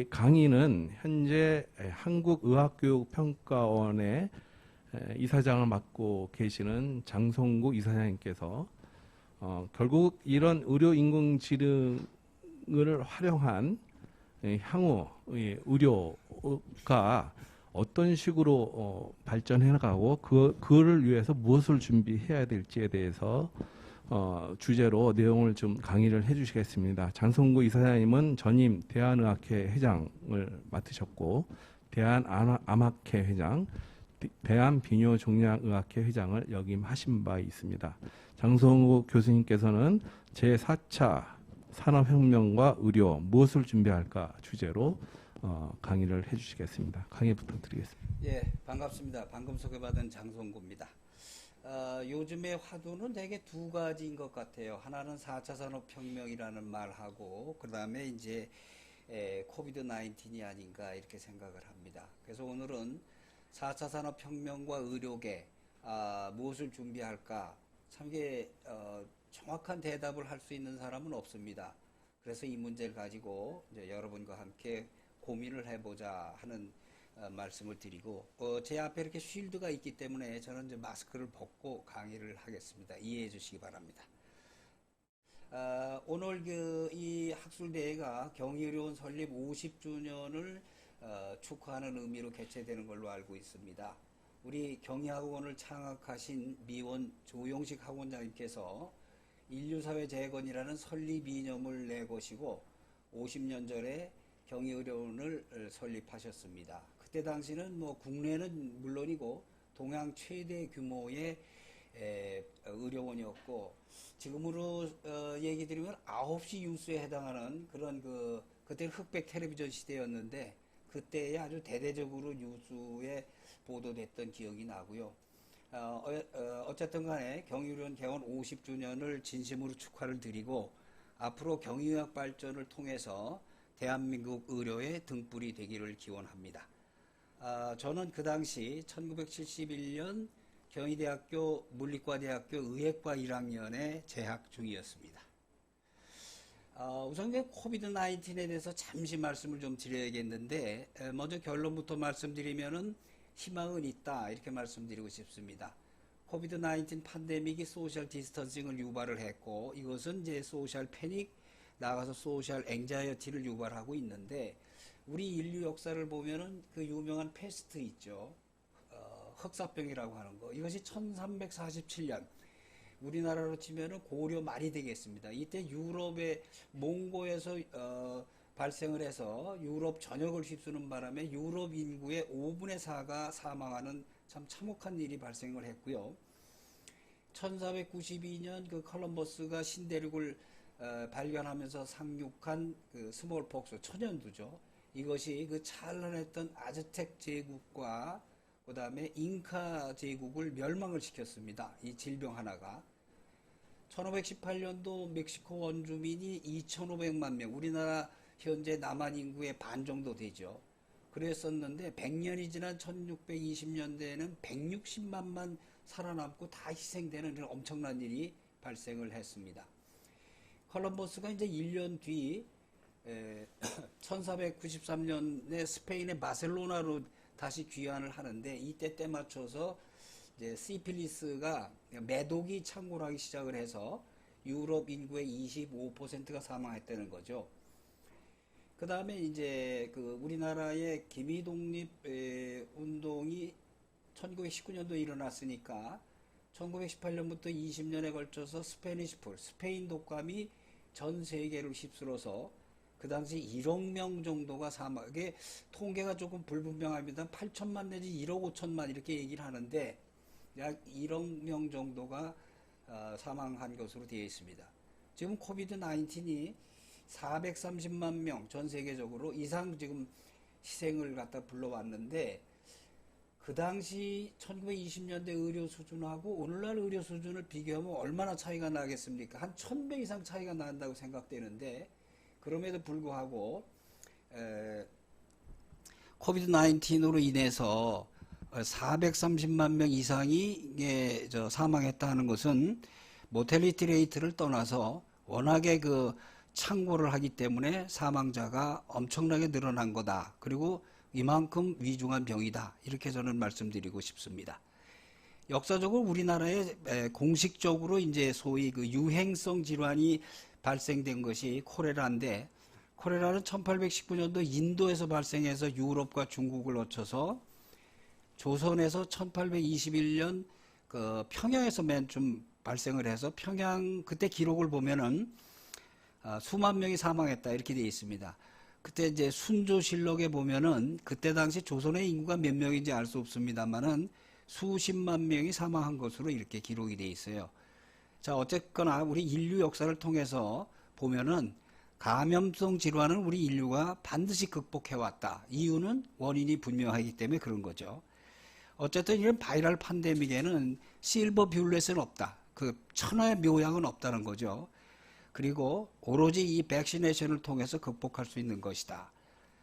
강의는 현재 한국의학교육평가원의 이사장을 맡고 계시는 장성구 이사장님께서 결국 이런 의료 인공지능을 활용한 향후 의료가 어떤 식으로 발전해 나가고 그거를 위해서 무엇을 준비해야 될지에 대해서 주제로 내용을 좀 강의를 해주시겠습니다. 장성구 이사장님은 전임 대한의학회 회장을 맡으셨고 대한암학회 회장, 대한비뇨종양의학회 회장을 역임하신 바 있습니다. 장성구 교수님께서는 제4차 산업혁명과 의료 무엇을 준비할까 주제로 강의를 해주시겠습니다. 강의 부탁드리겠습니다. 예, 반갑습니다. 방금 소개받은 장성구입니다. 요즘의 화두는 되게 두 가지인 것 같아요. 하나는 4차 산업혁명이라는 말하고, 그 다음에 이제 코비드 19이 아닌가 이렇게 생각을 합니다. 그래서 오늘은 4차 산업혁명과 의료계 무엇을 준비할까, 참 이게 정확한 대답을 할 수 있는 사람은 없습니다. 그래서 이 문제를 가지고 이제 여러분과 함께 고민을 해보자 하는 말씀을 드리고, 제 앞에 이렇게 쉴드가 있기 때문에 저는 이제 마스크를 벗고 강의를 하겠습니다. 이해해 주시기 바랍니다. 오늘 이 학술대회가 경희의료원 설립 50주년을 축하하는 의미로 개최되는 걸로 알고 있습니다. 우리 경희학원을 창학하신 미원 조용식 학원장님께서 인류사회 재건이라는 설립 이념을 내거시고 50년 전에 경희의료원을 설립하셨습니다. 그때 당시는 뭐 국내는 물론이고 동양 최대 규모의 의료원이었고, 지금으로 얘기 드리면 9시 뉴스에 해당하는 그런 그때는 흑백 텔레비전 시대였는데 그때에 아주 대대적으로 뉴스에 보도됐던 기억이 나고요. 어쨌든 간에 경희의료원 개원 50주년을 진심으로 축하를 드리고, 앞으로 경희의학 발전을 통해서 대한민국 의료의 등불이 되기를 기원합니다. 저는 그 당시 1971년 경희대학교 물리과대학교 의학과 1학년에 재학 중이었습니다. 우선 코비드 19에 대해서 잠시 말씀을 좀 드려야겠는데, 먼저 결론부터 말씀드리면은 희망은 있다 이렇게 말씀드리고 싶습니다. 코비드 19 팬데믹이 소셜 디스턴싱을 유발을 했고, 이것은 이제 소셜 패닉, 나가서 소셜 앵자이어티를 유발하고 있는데, 우리 인류 역사를 보면은 그 유명한 패스트 있죠. 흑사병이라고 하는 거. 이것이 1347년 우리나라로 치면은 고려 말이 되겠습니다. 이때 유럽의 몽고에서 발생을 해서 유럽 전역을 휩쓰는 바람에 유럽 인구의 5분의 4가 사망하는 참 참혹한 일이 발생을 했고요. 1492년 그 컬럼버스가 신대륙을 발견하면서 상륙한 그 스몰폭스, 천연두죠. 이것이 그 찬란했던 아즈텍 제국과 그 다음에 잉카 제국을 멸망을 시켰습니다. 이 질병 하나가. 1518년도 멕시코 원주민이 2,500만 명, 우리나라 현재 남한 인구의 반 정도 되죠. 그랬었는데 100년이 지난 1620년대에는 160만만 살아남고 다 희생되는 그런 엄청난 일이 발생을 했습니다. 컬럼버스가 이제 1년 뒤 1493년에 스페인의 바셀로나로 다시 귀환을 하는데, 이때 때 맞춰서 이제 시필리스가 매독이 창궐하기 시작을 해서 유럽 인구의 25%가 사망했다는 거죠. 그 다음에 이제 그 우리나라의 기미독립 운동이 1919년도에 일어났으니까 1918년부터 20년에 걸쳐서 스페니시 풀, 스페인 독감이 전 세계를 휩쓸어서 그 당시 1억 명 정도가 사망하게 통계가 조금 불분명합니다. 8천만 내지 1억 5천만 이렇게 얘기를 하는데 약 1억 명 정도가 사망한 것으로 되어 있습니다. 지금 코비드 19이 430만 명 전 세계적으로 이상 지금 희생을 갖다 불러왔는데 그 당시 1920년대 의료 수준하고 오늘날 의료 수준을 비교하면 얼마나 차이가 나겠습니까? 한 1000배 이상 차이가 난다고 생각되는데 그럼에도 불구하고 코비드 19으로 인해서 430만 명 이상이 사망했다는 것은 모텔리티 레이트를 떠나서 워낙에 그 창궐을 하기 때문에 사망자가 엄청나게 늘어난 거다. 그리고 이만큼 위중한 병이다. 이렇게 저는 말씀드리고 싶습니다. 역사적으로 우리나라에 공식적으로 이제 소위 그 유행성 질환이 발생된 것이 콜레라인데 콜레라는 1819년도 인도에서 발생해서 유럽과 중국을 거쳐서 조선에서 1821년 그 평양에서 맨 좀 발생을 해서 평양 그때 기록을 보면은 수만 명이 사망했다 이렇게 되어 있습니다. 그때 이제 순조실록에 보면은 그때 당시 조선의 인구가 몇 명인지 알 수 없습니다만은 수십만 명이 사망한 것으로 이렇게 기록이 되어 있어요. 자, 어쨌거나 우리 인류 역사를 통해서 보면은 감염성 질환은 우리 인류가 반드시 극복해왔다. 이유는 원인이 분명하기 때문에 그런 거죠. 어쨌든 이런 바이럴 팬데믹에는 실버 뷰렛은 없다. 그 천하의 묘약은 없다는 거죠. 그리고 오로지 이 백시네이션을 통해서 극복할 수 있는 것이다.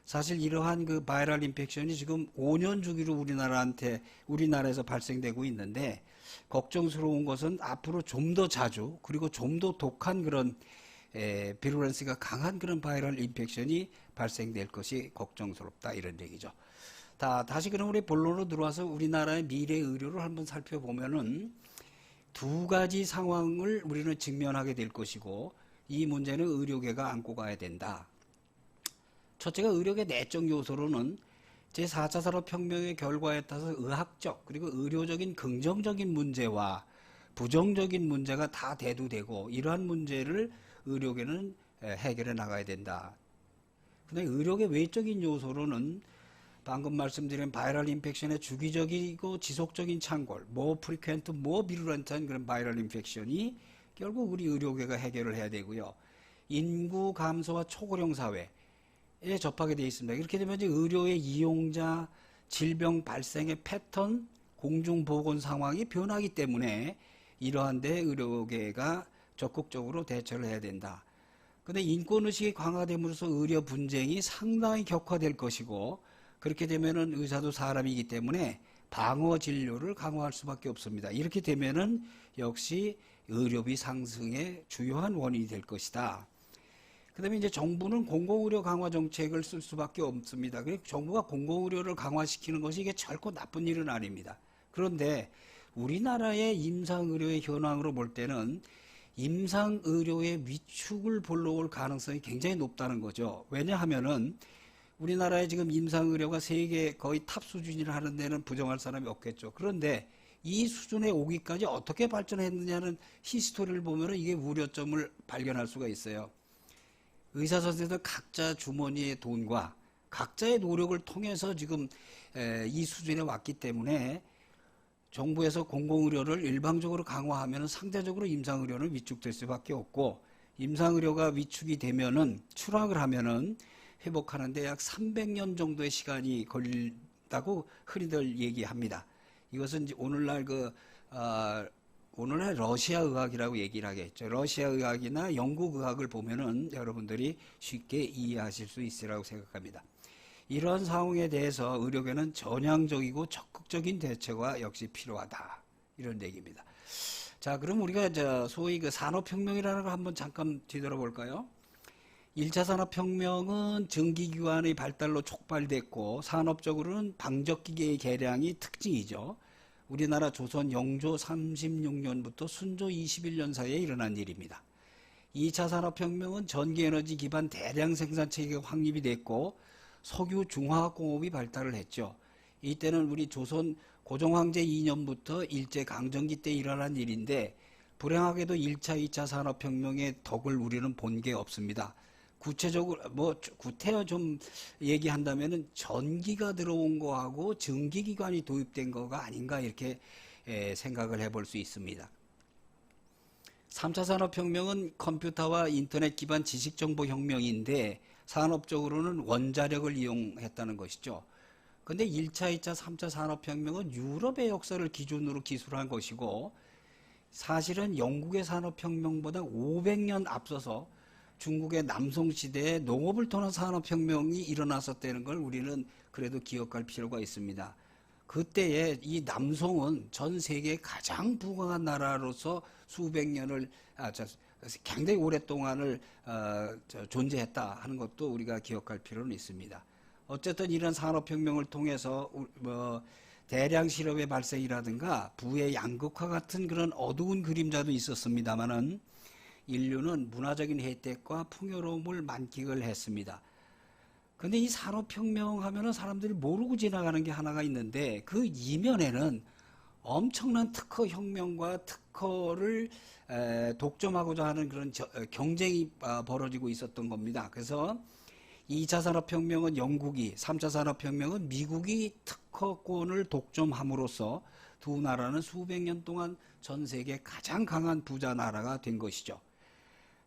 사실 이러한 그 바이럴 인펙션이 지금 5년 주기로 우리나라에서 발생되고 있는데 걱정스러운 것은 앞으로 좀 더 자주 그리고 좀 더 독한 그런 비루런스가 강한 그런 바이럴 인펙션이 발생될 것이 걱정스럽다 이런 얘기죠. 다시 그럼 우리 본론으로 들어와서 우리나라의 미래 의료를 한번 살펴보면은 두 가지 상황을 우리는 직면하게 될 것이고 이 문제는 의료계가 안고 가야 된다. 첫째가 의료계 내적 요소로는 제4차 산업혁명의 결과에 따라서 의학적 그리고 의료적인 긍정적인 문제와 부정적인 문제가 다 대두되고 이러한 문제를 의료계는 해결해 나가야 된다. 그다음에 의료계 외적인 요소로는 방금 말씀드린 바이럴 인펙션의 주기적이고 지속적인 창궐, 프리퀀트, 비루런트한 그런 바이럴 인펙션이 결국 우리 의료계가 해결을 해야 되고요. 인구 감소와 초고령 사회에 접하게 되어 있습니다. 이렇게 되면 이제 의료의 이용자, 질병 발생의 패턴, 공중보건 상황이 변하기 때문에 이러한 데 의료계가 적극적으로 대처를 해야 된다. 근데 인권의식이 강화됨으로써 의료 분쟁이 상당히 격화될 것이고 그렇게 되면은 의사도 사람이기 때문에 방어 진료를 강화할 수밖에 없습니다. 이렇게 되면은 역시 의료비 상승의 주요한 원인이 될 것이다. 그 다음에 이제 정부는 공공의료 강화 정책을 쓸 수밖에 없습니다. 정부가 공공의료를 강화시키는 것이 이게 결코 나쁜 일은 아닙니다. 그런데 우리나라의 임상의료의 현황으로 볼 때는 임상의료의 위축을 불러올 가능성이 굉장히 높다는 거죠. 왜냐하면은 우리나라의 지금 임상의료가 세계 거의 탑 수준이라 하는 데는 부정할 사람이 없겠죠. 그런데 이 수준에 오기까지 어떻게 발전했느냐는 히스토리를 보면 이게 우려점을 발견할 수가 있어요. 의사 선생님들 각자 주머니의 돈과 각자의 노력을 통해서 지금 이 수준에 왔기 때문에 정부에서 공공의료를 일방적으로 강화하면 상대적으로 임상의료는 위축될 수밖에 없고 임상의료가 위축이 되면은 추락을 하면은 회복하는데 약 300년 정도의 시간이 걸린다고 흔히들 얘기합니다. 이것은 이제 오늘날 오늘날 러시아 의학이라고 얘기를 하겠죠. 러시아 의학이나 영국 의학을 보면은 여러분들이 쉽게 이해하실 수 있으리라고 생각합니다. 이러한 상황에 대해서 의료계는 전향적이고 적극적인 대처가 역시 필요하다. 이런 얘기입니다. 자, 그럼 우리가 소위 그 산업혁명이라는 걸 한번 잠깐 뒤돌아볼까요? 1차 산업혁명은 전기기관의 발달로 촉발됐고 산업적으로는 방적기계의 개량이 특징이죠. 우리나라 조선 영조 36년부터 순조 21년 사이에 일어난 일입니다. 2차 산업혁명은 전기에너지 기반 대량 생산 체계가 확립이 됐고 석유 중화학공업이 발달을 했죠. 이때는 우리 조선 고종황제 2년부터 일제강점기 때 일어난 일인데 불행하게도 1차, 2차 산업혁명의 덕을 우리는 본 게 없습니다. 구체적으로 구태여 좀 얘기한다면은 전기가 들어온 거하고 전기기관이 도입된 거가 아닌가 이렇게 생각을 해볼 수 있습니다. 3차 산업혁명은 컴퓨터와 인터넷 기반 지식정보혁명인데 산업적으로는 원자력을 이용했다는 것이죠. 근데 1차, 2차, 3차 산업혁명은 유럽의 역사를 기준으로 기술한 것이고 사실은 영국의 산업혁명보다 500년 앞서서 중국의 남송시대에 농업을 통한 산업혁명이 일어났었다는 걸 우리는 그래도 기억할 필요가 있습니다. 그때에 이 남송은 전 세계의 가장 부강한 나라로서 수백 년을 굉장히 오랫동안을 존재했다 하는 것도 우리가 기억할 필요는 있습니다. 어쨌든 이런 산업혁명을 통해서 대량 실업의 발생이라든가 부의 양극화 같은 그런 어두운 그림자도 있었습니다만은 인류는 문화적인 혜택과 풍요로움을 만끽을 했습니다. 근데 이 산업혁명 하면은 사람들이 모르고 지나가는 게 하나가 있는데 그 이면에는 엄청난 특허혁명과 특허를 독점하고자 하는 그런 경쟁이 벌어지고 있었던 겁니다. 그래서 2차 산업혁명은 영국이, 3차 산업혁명은 미국이 특허권을 독점함으로써 두 나라는 수백 년 동안 전 세계 가장 강한 부자 나라가 된 것이죠.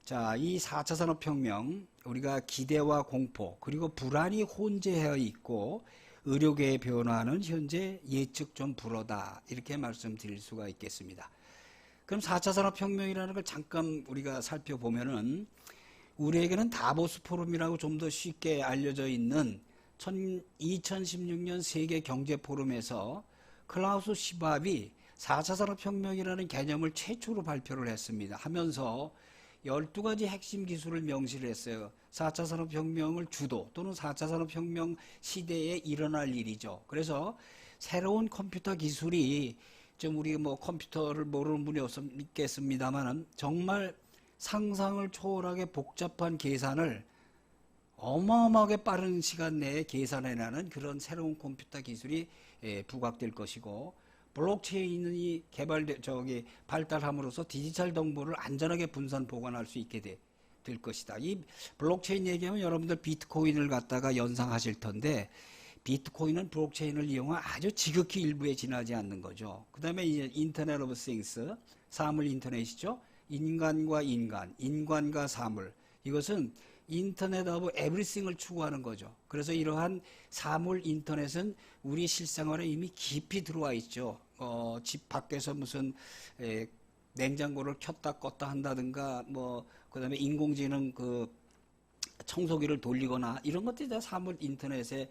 자, 이 4차 산업혁명, 우리가 기대와 공포, 그리고 불안이 혼재하여 있고 의료계의 변화는 현재 예측 좀 불허다. 이렇게 말씀드릴 수가 있겠습니다. 그럼 4차 산업혁명이라는 걸 잠깐 우리가 살펴보면은 우리에게는 다보스 포럼이라고 좀 더 쉽게 알려져 있는 2016년 세계 경제 포럼에서 클라우스 시밥이 4차 산업혁명이라는 개념을 최초로 발표를 했습니다. 하면서 12가지 핵심 기술을 명시를 했어요. 4차 산업혁명을 주도 또는 4차 산업혁명 시대에 일어날 일이죠. 그래서 새로운 컴퓨터 기술이 좀 우리 컴퓨터를 모르는 분이 없겠습니다만은 정말 상상을 초월하게 복잡한 계산을 어마어마하게 빠른 시간 내에 계산해내는 그런 새로운 컴퓨터 기술이 부각될 것이고 블록체인이 발달함으로써 디지털 정보를 안전하게 분산 보관할 수 있게 될 것이다. 이 블록체인 얘기하면 여러분들 비트코인을 갖다가 연상하실 텐데 비트코인은 블록체인을 이용한 아주 지극히 일부에 지나지 않는 거죠. 그 다음에 이제 인터넷 오브 싱스, 사물 인터넷이죠. 인간과 인간, 인간과 사물. 이것은 인터넷 오브 에브리싱을 추구하는 거죠. 그래서 이러한 사물 인터넷은 우리 실생활에 이미 깊이 들어와 있죠. 집 밖에서 무슨 냉장고를 켰다 껐다 한다든가 그다음에 인공지능 청소기를 돌리거나 이런 것들이 다 사물 인터넷의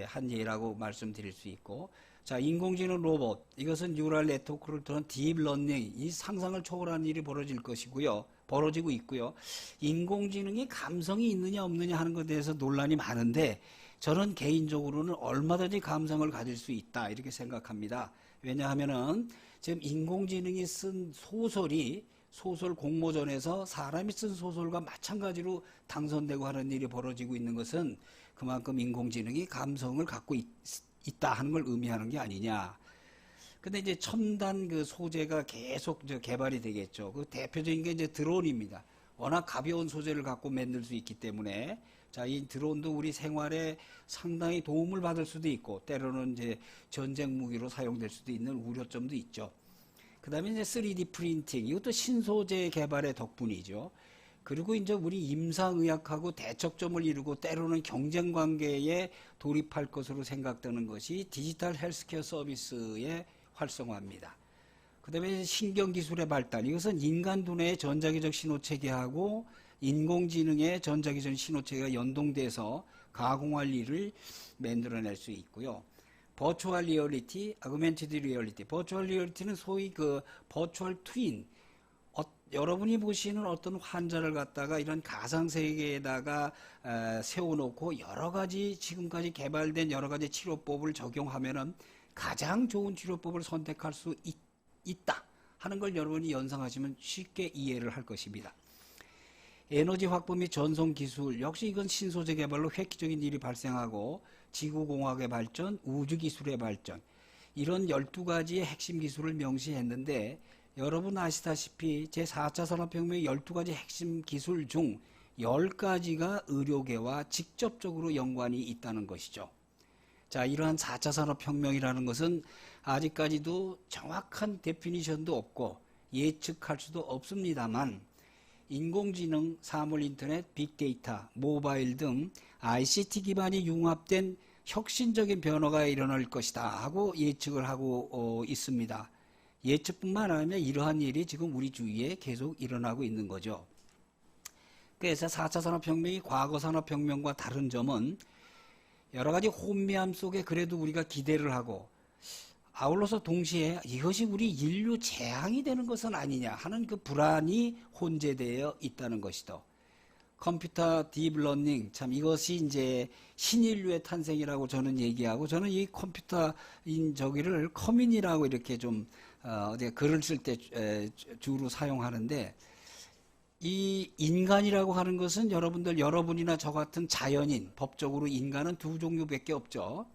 한 예라고 말씀드릴 수 있고, 자, 인공지능 로봇, 이것은 뉴럴 네트워크를 통한 딥러닝, 이 상상을 초월한 일이 벌어지고 있고요. 인공지능이 감성이 있느냐 없느냐 하는 것에 대해서 논란이 많은데 저는 개인적으로는 얼마든지 감성을 가질 수 있다 이렇게 생각합니다. 왜냐하면은 지금 인공지능이 쓴 소설 공모전에서 사람이 쓴 소설과 마찬가지로 당선되고 하는 일이 벌어지고 있는 것은 그만큼 인공지능이 감성을 갖고 있다 하는 걸 의미하는 게 아니냐. 근데 이제 첨단 소재가 계속 개발이 되겠죠. 그 대표적인 게 이제 드론입니다. 워낙 가벼운 소재를 갖고 만들 수 있기 때문에 자, 이 드론도 우리 생활에 상당히 도움을 받을 수도 있고 때로는 이제 전쟁 무기로 사용될 수도 있는 우려점도 있죠. 그다음에 이제 3D 프린팅, 이것도 신소재 개발의 덕분이죠. 그리고 이제 우리 임상의학하고 대척점을 이루고 때로는 경쟁 관계에 돌입할 것으로 생각되는 것이 디지털 헬스케어 서비스의 활성화입니다. 그다음에 신경기술의 발달, 이것은 인간 두뇌의 전자기적 신호체계하고 인공지능의 전자기적 신호체계가 연동돼서 가공할 일을 만들어낼 수 있고요. 버추얼 리얼리티, 아그멘티드 리얼리티. 버추얼 리얼리티는 소위 버추얼 트윈. 여러분이 보시는 어떤 환자를 갖다가 이런 가상세계에다가 세워놓고 지금까지 개발된 여러 가지 치료법을 적용하면은 가장 좋은 치료법을 선택할 수 있다 하는 걸 여러분이 연상하시면 쉽게 이해를 할 것입니다. 에너지 확보 및 전송 기술 역시 이건 신소재 개발로 획기적인 일이 발생하고 지구공학의 발전, 우주기술의 발전 이런 12가지의 핵심 기술을 명시했는데 여러분 아시다시피 제4차 산업혁명의 12가지 핵심 기술 중 10가지가 의료계와 직접적으로 연관이 있다는 것이죠. 자, 이러한 4차 산업혁명이라는 것은 아직까지도 정확한 데피니션도 없고 예측할 수도 없습니다만 인공지능, 사물인터넷, 빅데이터, 모바일 등 ICT 기반이 융합된 혁신적인 변화가 일어날 것이다 하고 예측을 하고 있습니다. 예측뿐만 아니라 이러한 일이 지금 우리 주위에 계속 일어나고 있는 거죠. 그래서 4차 산업혁명이 과거 산업혁명과 다른 점은 여러 가지 혼미함 속에 그래도 우리가 기대를 하고 아울러서 동시에 이것이 우리 인류 재앙이 되는 것은 아니냐 하는 그 불안이 혼재되어 있다는 것이죠. 컴퓨터 딥러닝 참 이것이 이제 신인류의 탄생이라고 저는 얘기하고 저는 이 컴퓨터인 저기를 커민이라고 이렇게 좀 어디 글을 쓸 때 주로 사용하는데 이 인간이라고 하는 것은 여러분이나 저 같은 자연인 법적으로 인간은 두 종류밖에 없죠.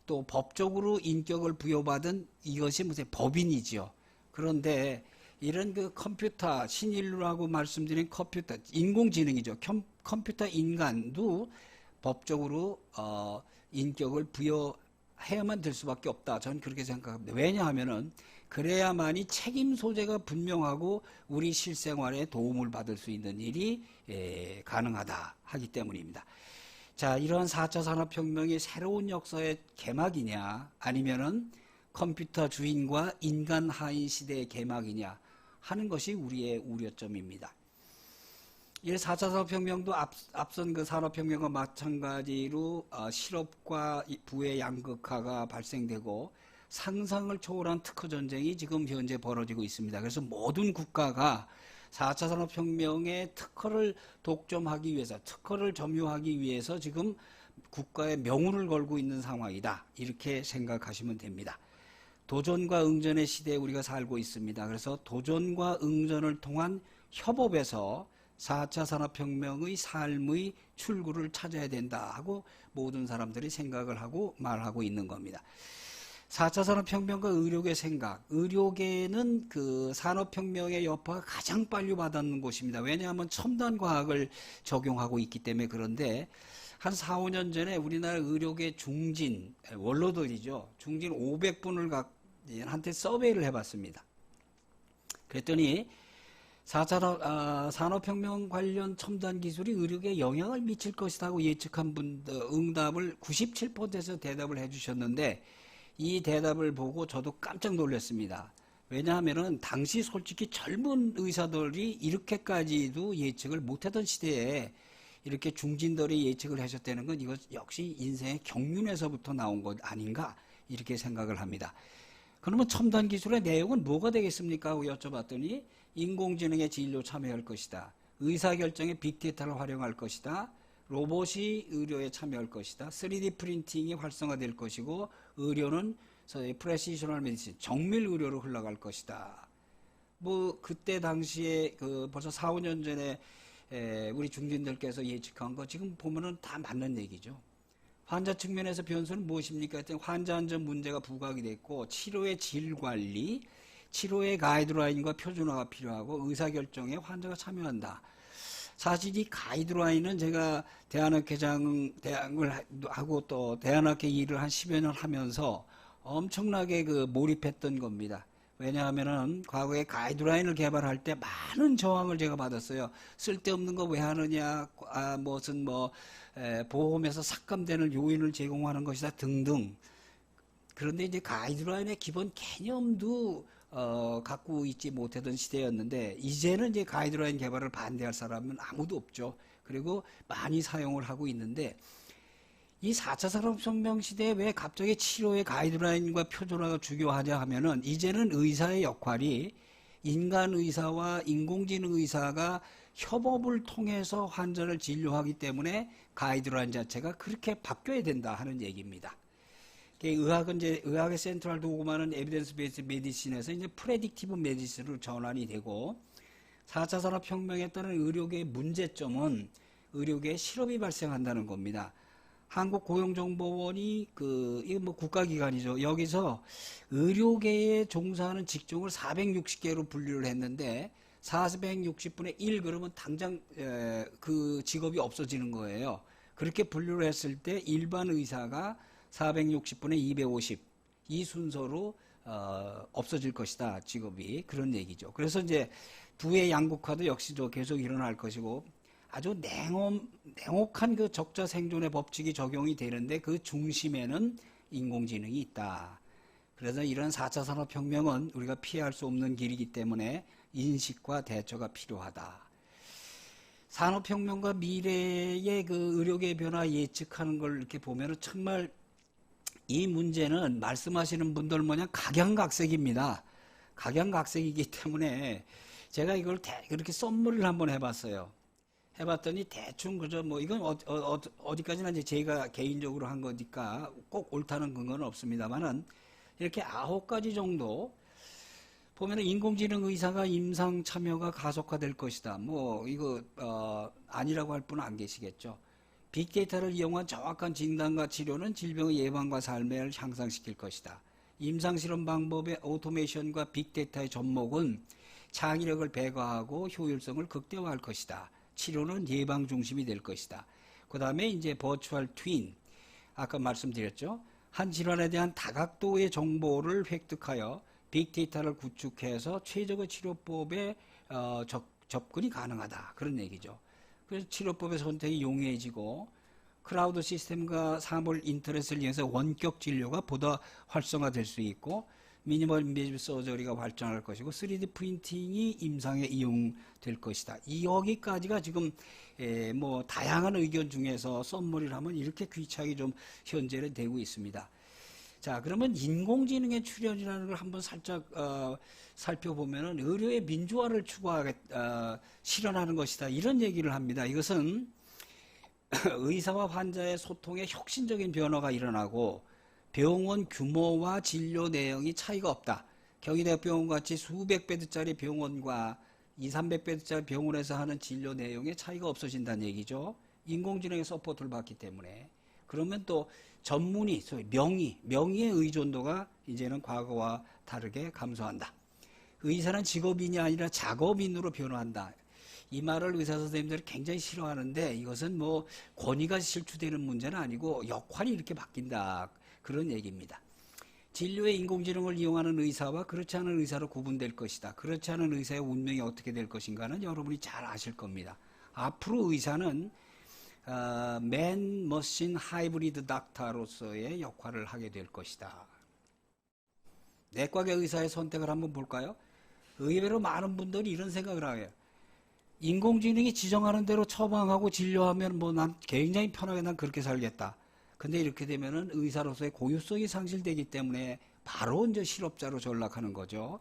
또 법적으로 인격을 부여받은 이것이 무슨 법인이지요. 그런데 이런 그 컴퓨터 신인류라고 말씀드린 컴퓨터 인공지능이죠. 컴퓨터 인간도 법적으로 인격을 부여해야만 될 수밖에 없다. 저는 그렇게 생각합니다. 왜냐하면은 그래야만이 책임 소재가 분명하고 우리 실생활에 도움을 받을 수 있는 일이 가능하다 하기 때문입니다. 자, 이러한 4차 산업혁명이 새로운 역사의 개막이냐 아니면은 컴퓨터 주인과 인간 하인 시대의 개막이냐 하는 것이 우리의 우려점입니다. 이 4차 산업혁명도 앞선 그 산업혁명과 마찬가지로 실업과 부의 양극화가 발생되고 상상을 초월한 특허전쟁이 지금 현재 벌어지고 있습니다. 그래서 모든 국가가 4차 산업혁명의 특허를 독점하기 위해서, 특허를 점유하기 위해서 지금 국가의 명운을 걸고 있는 상황이다. 이렇게 생각하시면 됩니다. 도전과 응전의 시대에 우리가 살고 있습니다. 그래서 도전과 응전을 통한 협업에서 4차 산업혁명의 삶의 출구를 찾아야 된다 하고 모든 사람들이 생각을 하고 말하고 있는 겁니다. 4차 산업혁명과 의료계 생각, 의료계는 그 산업혁명의 여파가 가장 빨리 와닿는 곳입니다. 왜냐하면 첨단 과학을 적용하고 있기 때문에. 그런데 한 4, 5년 전에 우리나라 의료계 중진, 원로들이죠. 중진 500분을 한테 서베이를 해봤습니다. 그랬더니 4차 산업혁명 관련 첨단 기술이 의료계에 영향을 미칠 것이라고 예측한 분들 응답을 97%에서 대답을 해주셨는데 이 대답을 보고 저도 깜짝 놀랐습니다. 왜냐하면은 당시 솔직히 젊은 의사들이 이렇게까지도 예측을 못하던 시대에 이렇게 중진들이 예측을 하셨다는 건 이것 역시 인생의 경륜에서부터 나온 것 아닌가 이렇게 생각을 합니다. 그러면 첨단 기술의 내용은 뭐가 되겠습니까? 하고 여쭤봤더니 인공지능의 진료 참여할 것이다. 의사결정에 빅데이터를 활용할 것이다. 로봇이 의료에 참여할 것이다. 3D 프린팅이 활성화될 것이고 의료는 프레시셔널 메디신, 정밀 의료로 흘러갈 것이다. 뭐 그때 당시에 그 벌써 4, 5년 전에 우리 중진들께서 예측한 거 지금 보면은 다 맞는 얘기죠. 환자 측면에서 변수는 무엇입니까? 환자 안전 문제가 부각이 됐고 치료의 질 관리, 치료의 가이드라인과 표준화가 필요하고 의사결정에 환자가 참여한다. 사실 이 가이드라인은 제가 대한학회장을 하고 또 대한학회 일을 한 10여 년 하면서 엄청나게 그 몰입했던 겁니다. 왜냐하면은 과거에 가이드라인을 개발할 때 많은 저항을 제가 받았어요. 쓸데없는 거 왜 하느냐, 무슨 보험에서 삭감되는 요인을 제공하는 것이다 등등. 그런데 이제 가이드라인의 기본 개념도 갖고 있지 못하던 시대였는데 이제는 이제 가이드라인 개발을 반대할 사람은 아무도 없죠. 그리고 많이 사용을 하고 있는데 이 4차 산업혁명 시대에 왜 갑자기 치료의 가이드라인과 표준화가 중요하냐 하면은 이제는 의사의 역할이 인간 의사와 인공지능 의사가 협업을 통해서 환자를 진료하기 때문에 가이드라인 자체가 그렇게 바뀌어야 된다 하는 얘기입니다. 의학은 이제 의학의 센트럴 도구만은 에비던스 베이스 메디신에서 이제 프레딕티브 메디신으로 전환이 되고 4차 산업혁명에 따른 의료계의 문제점은 의료계에 실업이 발생한다는 겁니다. 한국고용정보원이 이게 뭐 국가기관이죠. 여기서 의료계에 종사하는 직종을 460개로 분류를 했는데 460분의 1 그러면 당장 그 직업이 없어지는 거예요. 그렇게 분류를 했을 때 일반 의사가 460분의 250 이 순서로 없어질 것이다. 직업이. 그런 얘기죠. 그래서 이제 부의 양극화도 역시 계속 일어날 것이고 아주 냉혹한 그 적자 생존의 법칙이 적용이 되는데 그 중심에는 인공지능이 있다. 그래서 이런 4차 산업혁명은 우리가 피할 수 없는 길이기 때문에 인식과 대처가 필요하다. 산업혁명과 미래의 그 의료계 변화 예측하는 걸 이렇게 보면은 정말 이 문제는 말씀하시는 분들 뭐냐 각양각색입니다. 각양각색이기 때문에 제가 이걸 그렇게 썸머리를 한번 해봤어요. 해봤더니 대충 그저 뭐 이건 어디까지나 이제 제가 개인적으로 한 거니까 꼭 옳다는 근거는 없습니다만은 이렇게 9가지 정도 보면은 인공지능 의사가 임상 참여가 가속화될 것이다. 뭐 이거 아니라고 할 분은 안 계시겠죠. 빅데이터를 이용한 정확한 진단과 치료는 질병의 예방과 삶을 향상시킬 것이다. 임상실험 방법의 오토메이션과 빅데이터의 접목은 창의력을 배가하고 효율성을 극대화할 것이다. 치료는 예방 중심이 될 것이다. 그 다음에 이제 버추얼 트윈, 아까 말씀드렸죠. 한 질환에 대한 다각도의 정보를 획득하여 빅데이터를 구축해서 최적의 치료법에 접근이 가능하다. 그런 얘기죠. 그래서 치료법의 선택이 용이해지고 클라우드 시스템과 사물 인터넷을 이용해서 원격 진료가 보다 활성화될 수 있고 미니멀 인베이브 서저리가 발전할 것이고 3D 프린팅이 임상에 이용될 것이다. 여기까지가 지금 뭐 다양한 의견 중에서 썸머리를 하면 이렇게 귀착이 좀 현재는 되고 있습니다. 자, 그러면 인공지능의 출현이라는 걸 한번 살짝 살펴보면은 의료의 민주화를 실현하는 것이다. 이런 얘기를 합니다. 이것은 의사와 환자의 소통에 혁신적인 변화가 일어나고 병원 규모와 진료 내용이 차이가 없다. 경희대학병원 같이 수백 베드짜리 병원과 200~300베드짜리 병원에서 하는 진료 내용에 차이가 없어진다는 얘기죠. 인공지능의 서포트를 받기 때문에. 그러면 또 전문의, 소위 명의의 의존도가 이제는 과거와 다르게 감소한다. 의사는 직업인이 아니라 작업인으로 변화한다. 이 말을 의사 선생님들이 굉장히 싫어하는데 이것은 뭐 권위가 실추되는 문제는 아니고 역할이 이렇게 바뀐다. 그런 얘기입니다. 진료에 인공지능을 이용하는 의사와 그렇지 않은 의사로 구분될 것이다. 그렇지 않은 의사의 운명이 어떻게 될 것인가는 여러분이 잘 아실 겁니다. 앞으로 의사는 맨 머신 하이브리드 닥터로서의 역할을 하게 될 것이다. 내과계 의사의 선택을 한번 볼까요? 의외로 많은 분들이 이런 생각을 해요. 인공지능이 지정하는 대로 처방하고 진료하면 뭐 난 굉장히 편하게 난 그렇게 살겠다. 근데 이렇게 되면은 의사로서의 고유성이 상실되기 때문에 바로 이제 실업자로 전락하는 거죠.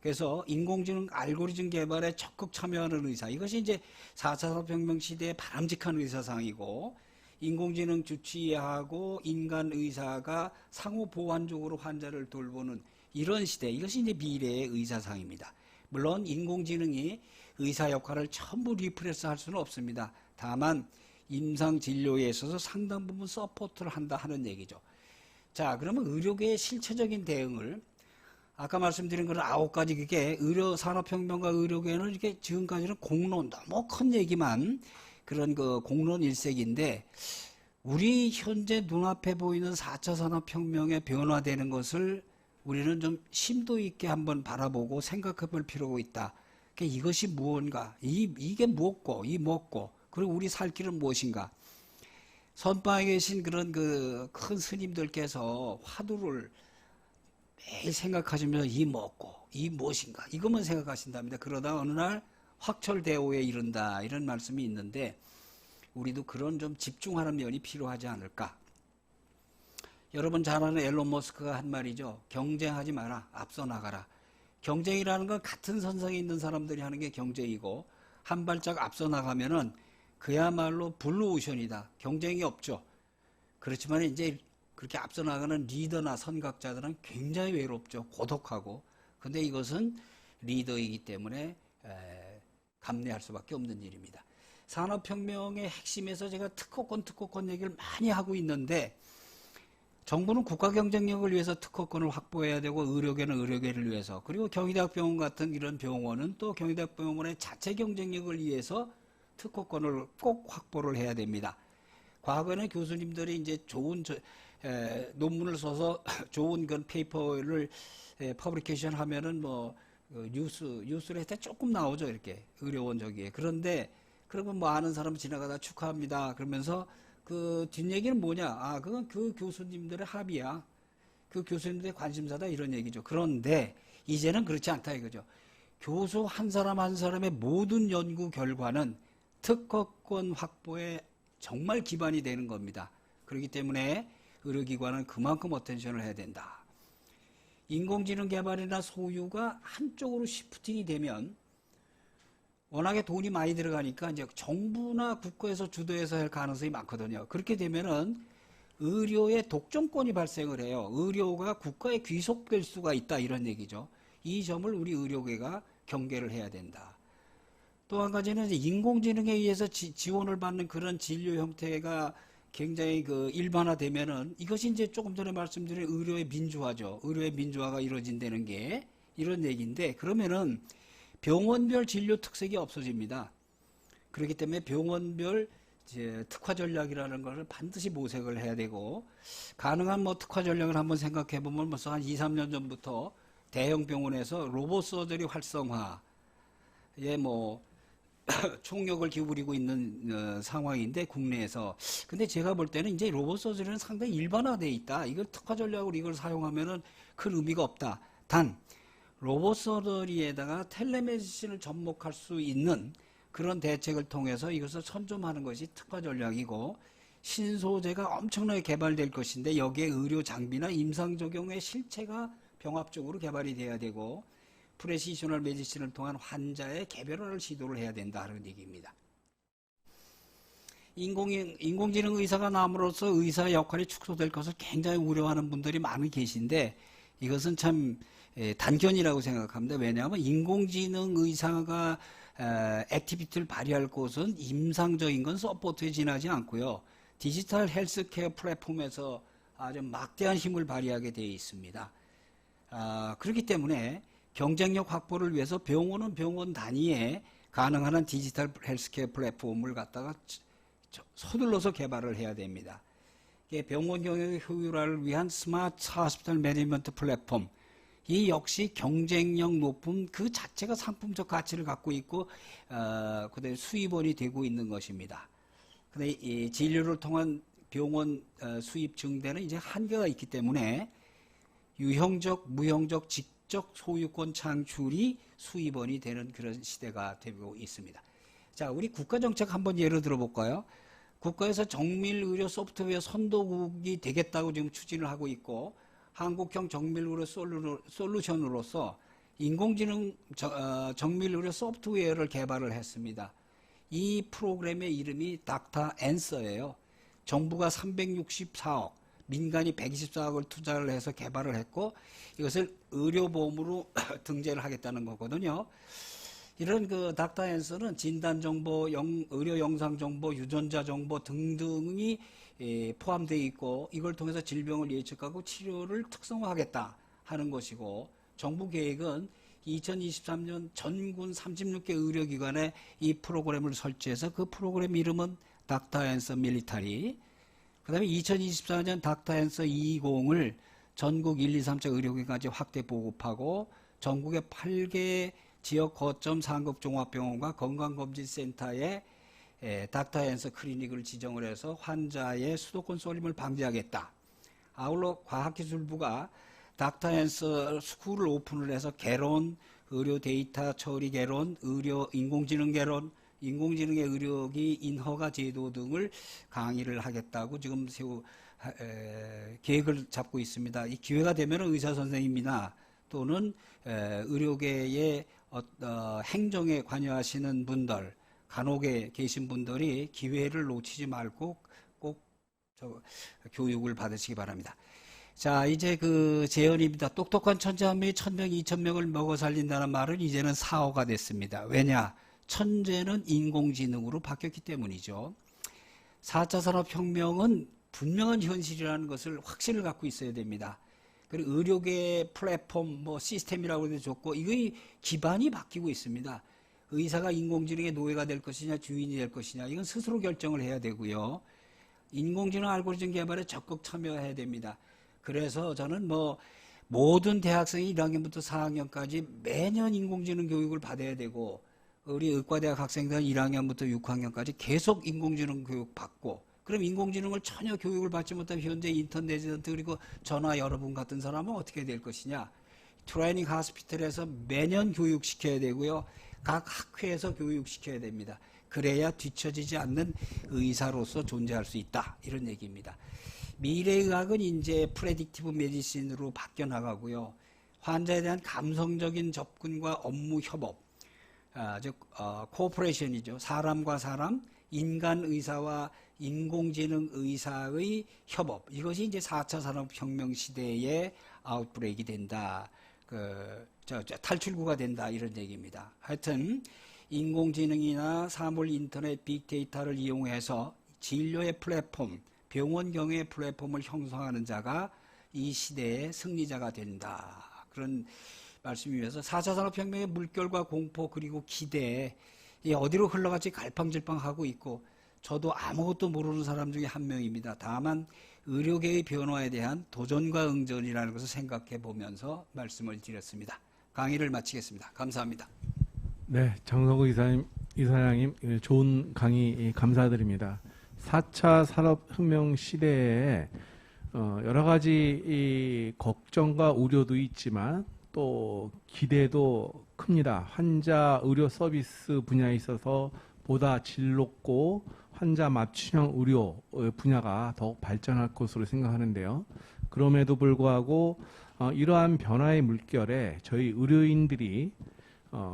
그래서 인공지능 알고리즘 개발에 적극 참여하는 의사, 이것이 이제 4차 산업혁명 시대의 바람직한 의사상이고, 인공지능 주치의하고 인간 의사가 상호 보완적으로 환자를 돌보는 이런 시대, 이것이 이제 미래의 의사상입니다. 물론 인공지능이 의사 역할을 전부 리플레스 할 수는 없습니다. 다만 임상 진료에 있어서 상당 부분 서포트를 한다 하는 얘기죠. 자, 그러면 의료계의 실체적인 대응을 아까 말씀드린 그런 9가지 그게 의료 산업혁명과 의료계는 이렇게 지금까지는 공론 너무 큰 얘기만 그런 그 공론 일색인데 우리 현재 눈앞에 보이는 4차 산업혁명의 변화되는 것을 우리는 좀 심도 있게 한번 바라보고 생각해 볼 필요가 있다. 그러니까 이것이 무언가, 이게 무엇고, 이 뭐고, 그리고 우리 살 길은 무엇인가. 선방에 계신 그런 그 큰 스님들께서 화두를 매일 생각하시면서 이 뭐고, 이 무엇인가, 이것만 생각하신답니다. 그러다 어느 날 확철대오에 이른다, 이런 말씀이 있는데, 우리도 그런 좀 집중하는 면이 필요하지 않을까. 여러분 잘 아는 앨런 머스크가 한 말이죠. 경쟁하지 마라, 앞서 나가라. 경쟁이라는 건 같은 선상에 있는 사람들이 하는 게 경쟁이고, 한 발짝 앞서 나가면은 그야말로 블루오션이다. 경쟁이 없죠. 그렇지만 이제 그렇게 앞서 나가는 리더나 선각자들은 굉장히 외롭죠. 고독하고. 근데 이것은 리더이기 때문에 감내할 수밖에 없는 일입니다. 산업혁명의 핵심에서 제가 특허권 얘기를 많이 하고 있는데, 정부는 국가 경쟁력을 위해서 특허권을 확보해야 되고, 의료계는 의료계를 위해서, 그리고 경희대학병원 같은 이런 병원은 또 경희대학병원의 자체 경쟁력을 위해서 특허권을 꼭 확보를 해야 됩니다. 과거에는 교수님들이 이제 좋은 논문을 써서 좋은 그런 페이퍼를 퍼블리케이션 하면은 뭐 뉴스를 했을 때 조금 나오죠, 이렇게 의료원 저기에. 그런데 그러면 뭐 아는 사람 지나가다 축하합니다 그러면서 그 뒷얘기는 뭐냐? 아, 그건 그 교수님들의 합의야. 그 교수님들의 관심사다, 이런 얘기죠. 그런데 이제는 그렇지 않다 이거죠. 교수 한 사람 한 사람의 모든 연구 결과는 특허권 확보에 정말 기반이 되는 겁니다. 그렇기 때문에 의료기관은 그만큼 어텐션을 해야 된다. 인공지능 개발이나 소유가 한쪽으로 시프팅이 되면 워낙에 돈이 많이 들어가니까 이제 정부나 국가에서 주도해서 할 가능성이 많거든요. 그렇게 되면은 의료의 독점권이 발생을 해요. 의료가 국가에 귀속될 수가 있다, 이런 얘기죠. 이 점을 우리 의료계가 경계를 해야 된다. 또 한 가지는 이제 인공지능에 의해서 지원을 받는 그런 진료 형태가 굉장히 그 일반화되면은, 이것이 이제 조금 전에 말씀드린 의료의 민주화죠. 의료의 민주화가 이루어진다는 게 이런 얘기인데, 그러면은 병원별 진료 특색이 없어집니다. 그렇기 때문에 병원별 이제 특화 전략이라는 것을 반드시 모색을 해야 되고, 가능한 뭐 특화 전략을 한번 생각해 보면 벌써 한 2, 3년 전부터 대형 병원에서 로봇 서저리 활성화에 뭐 총력을 기울이고 있는 상황인데, 국내에서. 근데 제가 볼 때는 이제 로봇 서저리는 상당히 일반화되어 있다. 이걸 특화 전략으로 이걸 사용하면은 큰 의미가 없다. 단 로봇 서저리에다가 텔레메디신을 접목할 수 있는 그런 대책을 통해서 이것을 선점하는 것이 특화 전략이고, 신소재가 엄청나게 개발될 것인데 여기에 의료 장비나 임상 적용의 실체가 병합적으로 개발이 돼야 되고, 프레시셔널 메디신을 통한 환자의 개별화를 시도를 해야 된다는 얘기입니다. 인공지능 의사가 남으로써 의사의 역할이 축소될 것을 굉장히 우려하는 분들이 많이 계신데, 이것은 참 단견이라고 생각합니다. 왜냐하면 인공지능 의사가 액티비티를 발휘할 곳은 임상적인 건 서포트에 지나지 않고요, 디지털 헬스케어 플랫폼에서 아주 막대한 힘을 발휘하게 되어 있습니다. 그렇기 때문에 경쟁력 확보를 위해서 병원은 병원 단위에 가능한 한 디지털 헬스케어 플랫폼을 갖다가 서둘러서 개발을 해야 됩니다. 병원 경영의 효율화를 위한 스마트 하스피탈 매니지먼트 플랫폼, 이 역시 경쟁력 높은 그 자체가 상품적 가치를 갖고 있고, 그다음에 수입원이 되고 있는 것입니다. 근데 이 진료를 통한 병원 수입 증대는 이제 한계가 있기 때문에 유형적, 무형적, 직접 소유권 창출이 수입원이 되는 그런 시대가 되고 있습니다. 자, 우리 국가정책 한번 예를 들어볼까요? 국가에서 정밀의료 소프트웨어 선도국이 되겠다고 지금 추진을 하고 있고, 한국형 정밀의료 솔루션으로서 인공지능 정밀의료 소프트웨어를 개발을 했습니다. 이 프로그램의 이름이 닥터 앤서예요. 정부가 364억, 민간이 124억을 투자를 해서 개발을 했고, 이것을 의료보험으로 등재를 하겠다는 거거든요. 이런 그 닥터 앤서는 진단정보, 의료 영상정보, 유전자 정보 등등이 포함되어 있고, 이걸 통해서 질병을 예측하고 치료를 특성화하겠다 하는 것이고, 정부 계획은 2023년 전군 36개 의료기관에 이 프로그램을 설치해서 그 프로그램 이름은 닥터 앤서 밀리터리, 그 다음에 2024년 닥터 앤서 20을 전국 1, 2, 3차 의료기관까지 확대 보급하고, 전국의 8개 지역 거점 상급 종합병원과 건강검진센터에 닥터 앤서 클리닉을 지정을 해서 환자의 수도권 쏠림을 방지하겠다. 아울러 과학기술부가 닥터 앤서 스쿨을 오픈을 해서 개론, 의료 데이터 처리 개론, 의료 인공지능 개론, 인공지능의 의료기 인허가 제도 등을 강의를 하겠다고 지금 계획을 잡고 있습니다. 이 기회가 되면 의사 선생님이나 또는 의료계의 행정에 관여하시는 분들, 간혹에 계신 분들이 기회를 놓치지 말고 꼭 교육을 받으시기 바랍니다. 자, 이제 그 제언입니다. 똑똑한 천재 한 명이 1000명, 2000명을 먹어 살린다는 말은 이제는 사어가 됐습니다. 왜냐? 천재는 인공지능으로 바뀌었기 때문이죠. 4차 산업혁명은 분명한 현실이라는 것을 확신을 갖고 있어야 됩니다. 그리고 의료계 플랫폼, 시스템이라고 해도 좋고, 이거의 기반이 바뀌고 있습니다. 의사가 인공지능의 노예가 될 것이냐, 주인이 될 것이냐, 이건 스스로 결정을 해야 되고요. 인공지능 알고리즘 개발에 적극 참여해야 됩니다. 그래서 저는 모든 대학생이 1학년부터 4학년까지 매년 인공지능 교육을 받아야 되고, 우리 의과대학 학생들은 1학년부터 6학년까지 계속 인공지능 교육 받고, 그럼 인공지능을 전혀 교육을 받지 못한 현재 인턴 레지던트 그리고 전화 여러분 같은 사람은 어떻게 될 것이냐. 트레이닝 하스피탈에서 매년 교육시켜야 되고요. 각 학회에서 교육시켜야 됩니다. 그래야 뒤처지지 않는 의사로서 존재할 수 있다. 이런 얘기입니다. 미래의학은 이제 프레딕티브 메디신으로 바뀌어 나가고요. 환자에 대한 감성적인 접근과 업무 협업, 즉 코오퍼레이션이죠. 사람과 사람, 인간 의사와 인공지능 의사의 협업. 이것이 이제 4차 산업혁명 시대의 아웃브레이크가 된다. 탈출구가 된다. 이런 얘기입니다. 하여튼 인공지능이나 사물 인터넷 빅데이터를 이용해서 진료의 플랫폼, 병원 경영의 플랫폼을 형성하는 자가 이 시대의 승리자가 된다. 그런 말씀이면서 4차 산업혁명의 물결과 공포 그리고 기대 어디로 흘러갈지 갈팡질팡하고 있고 저도 아무것도 모르는 사람 중에 한 명입니다. 다만 의료계의 변화에 대한 도전과 응전이라는 것을 생각해 보면서 말씀을 드렸습니다. 강의를 마치겠습니다. 감사합니다. 네, 장성구 이사장님 좋은 강의 감사드립니다. 4차 산업혁명 시대에 여러 가지 이 걱정과 우려도 있지만 또 기대도 큽니다. 환자 의료 서비스 분야에 있어서 보다 질 높고 환자 맞춤형 의료 분야가 더욱 발전할 것으로 생각하는데요. 그럼에도 불구하고 이러한 변화의 물결에 저희 의료인들이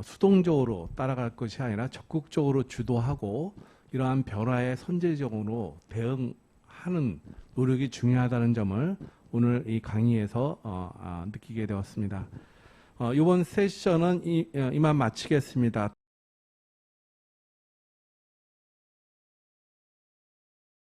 수동적으로 따라갈 것이 아니라 적극적으로 주도하고 이러한 변화에 선제적으로 대응하는 노력이 중요하다는 점을 오늘 이 강의에서 느끼게 되었습니다. 이번 세션은 이만 마치겠습니다.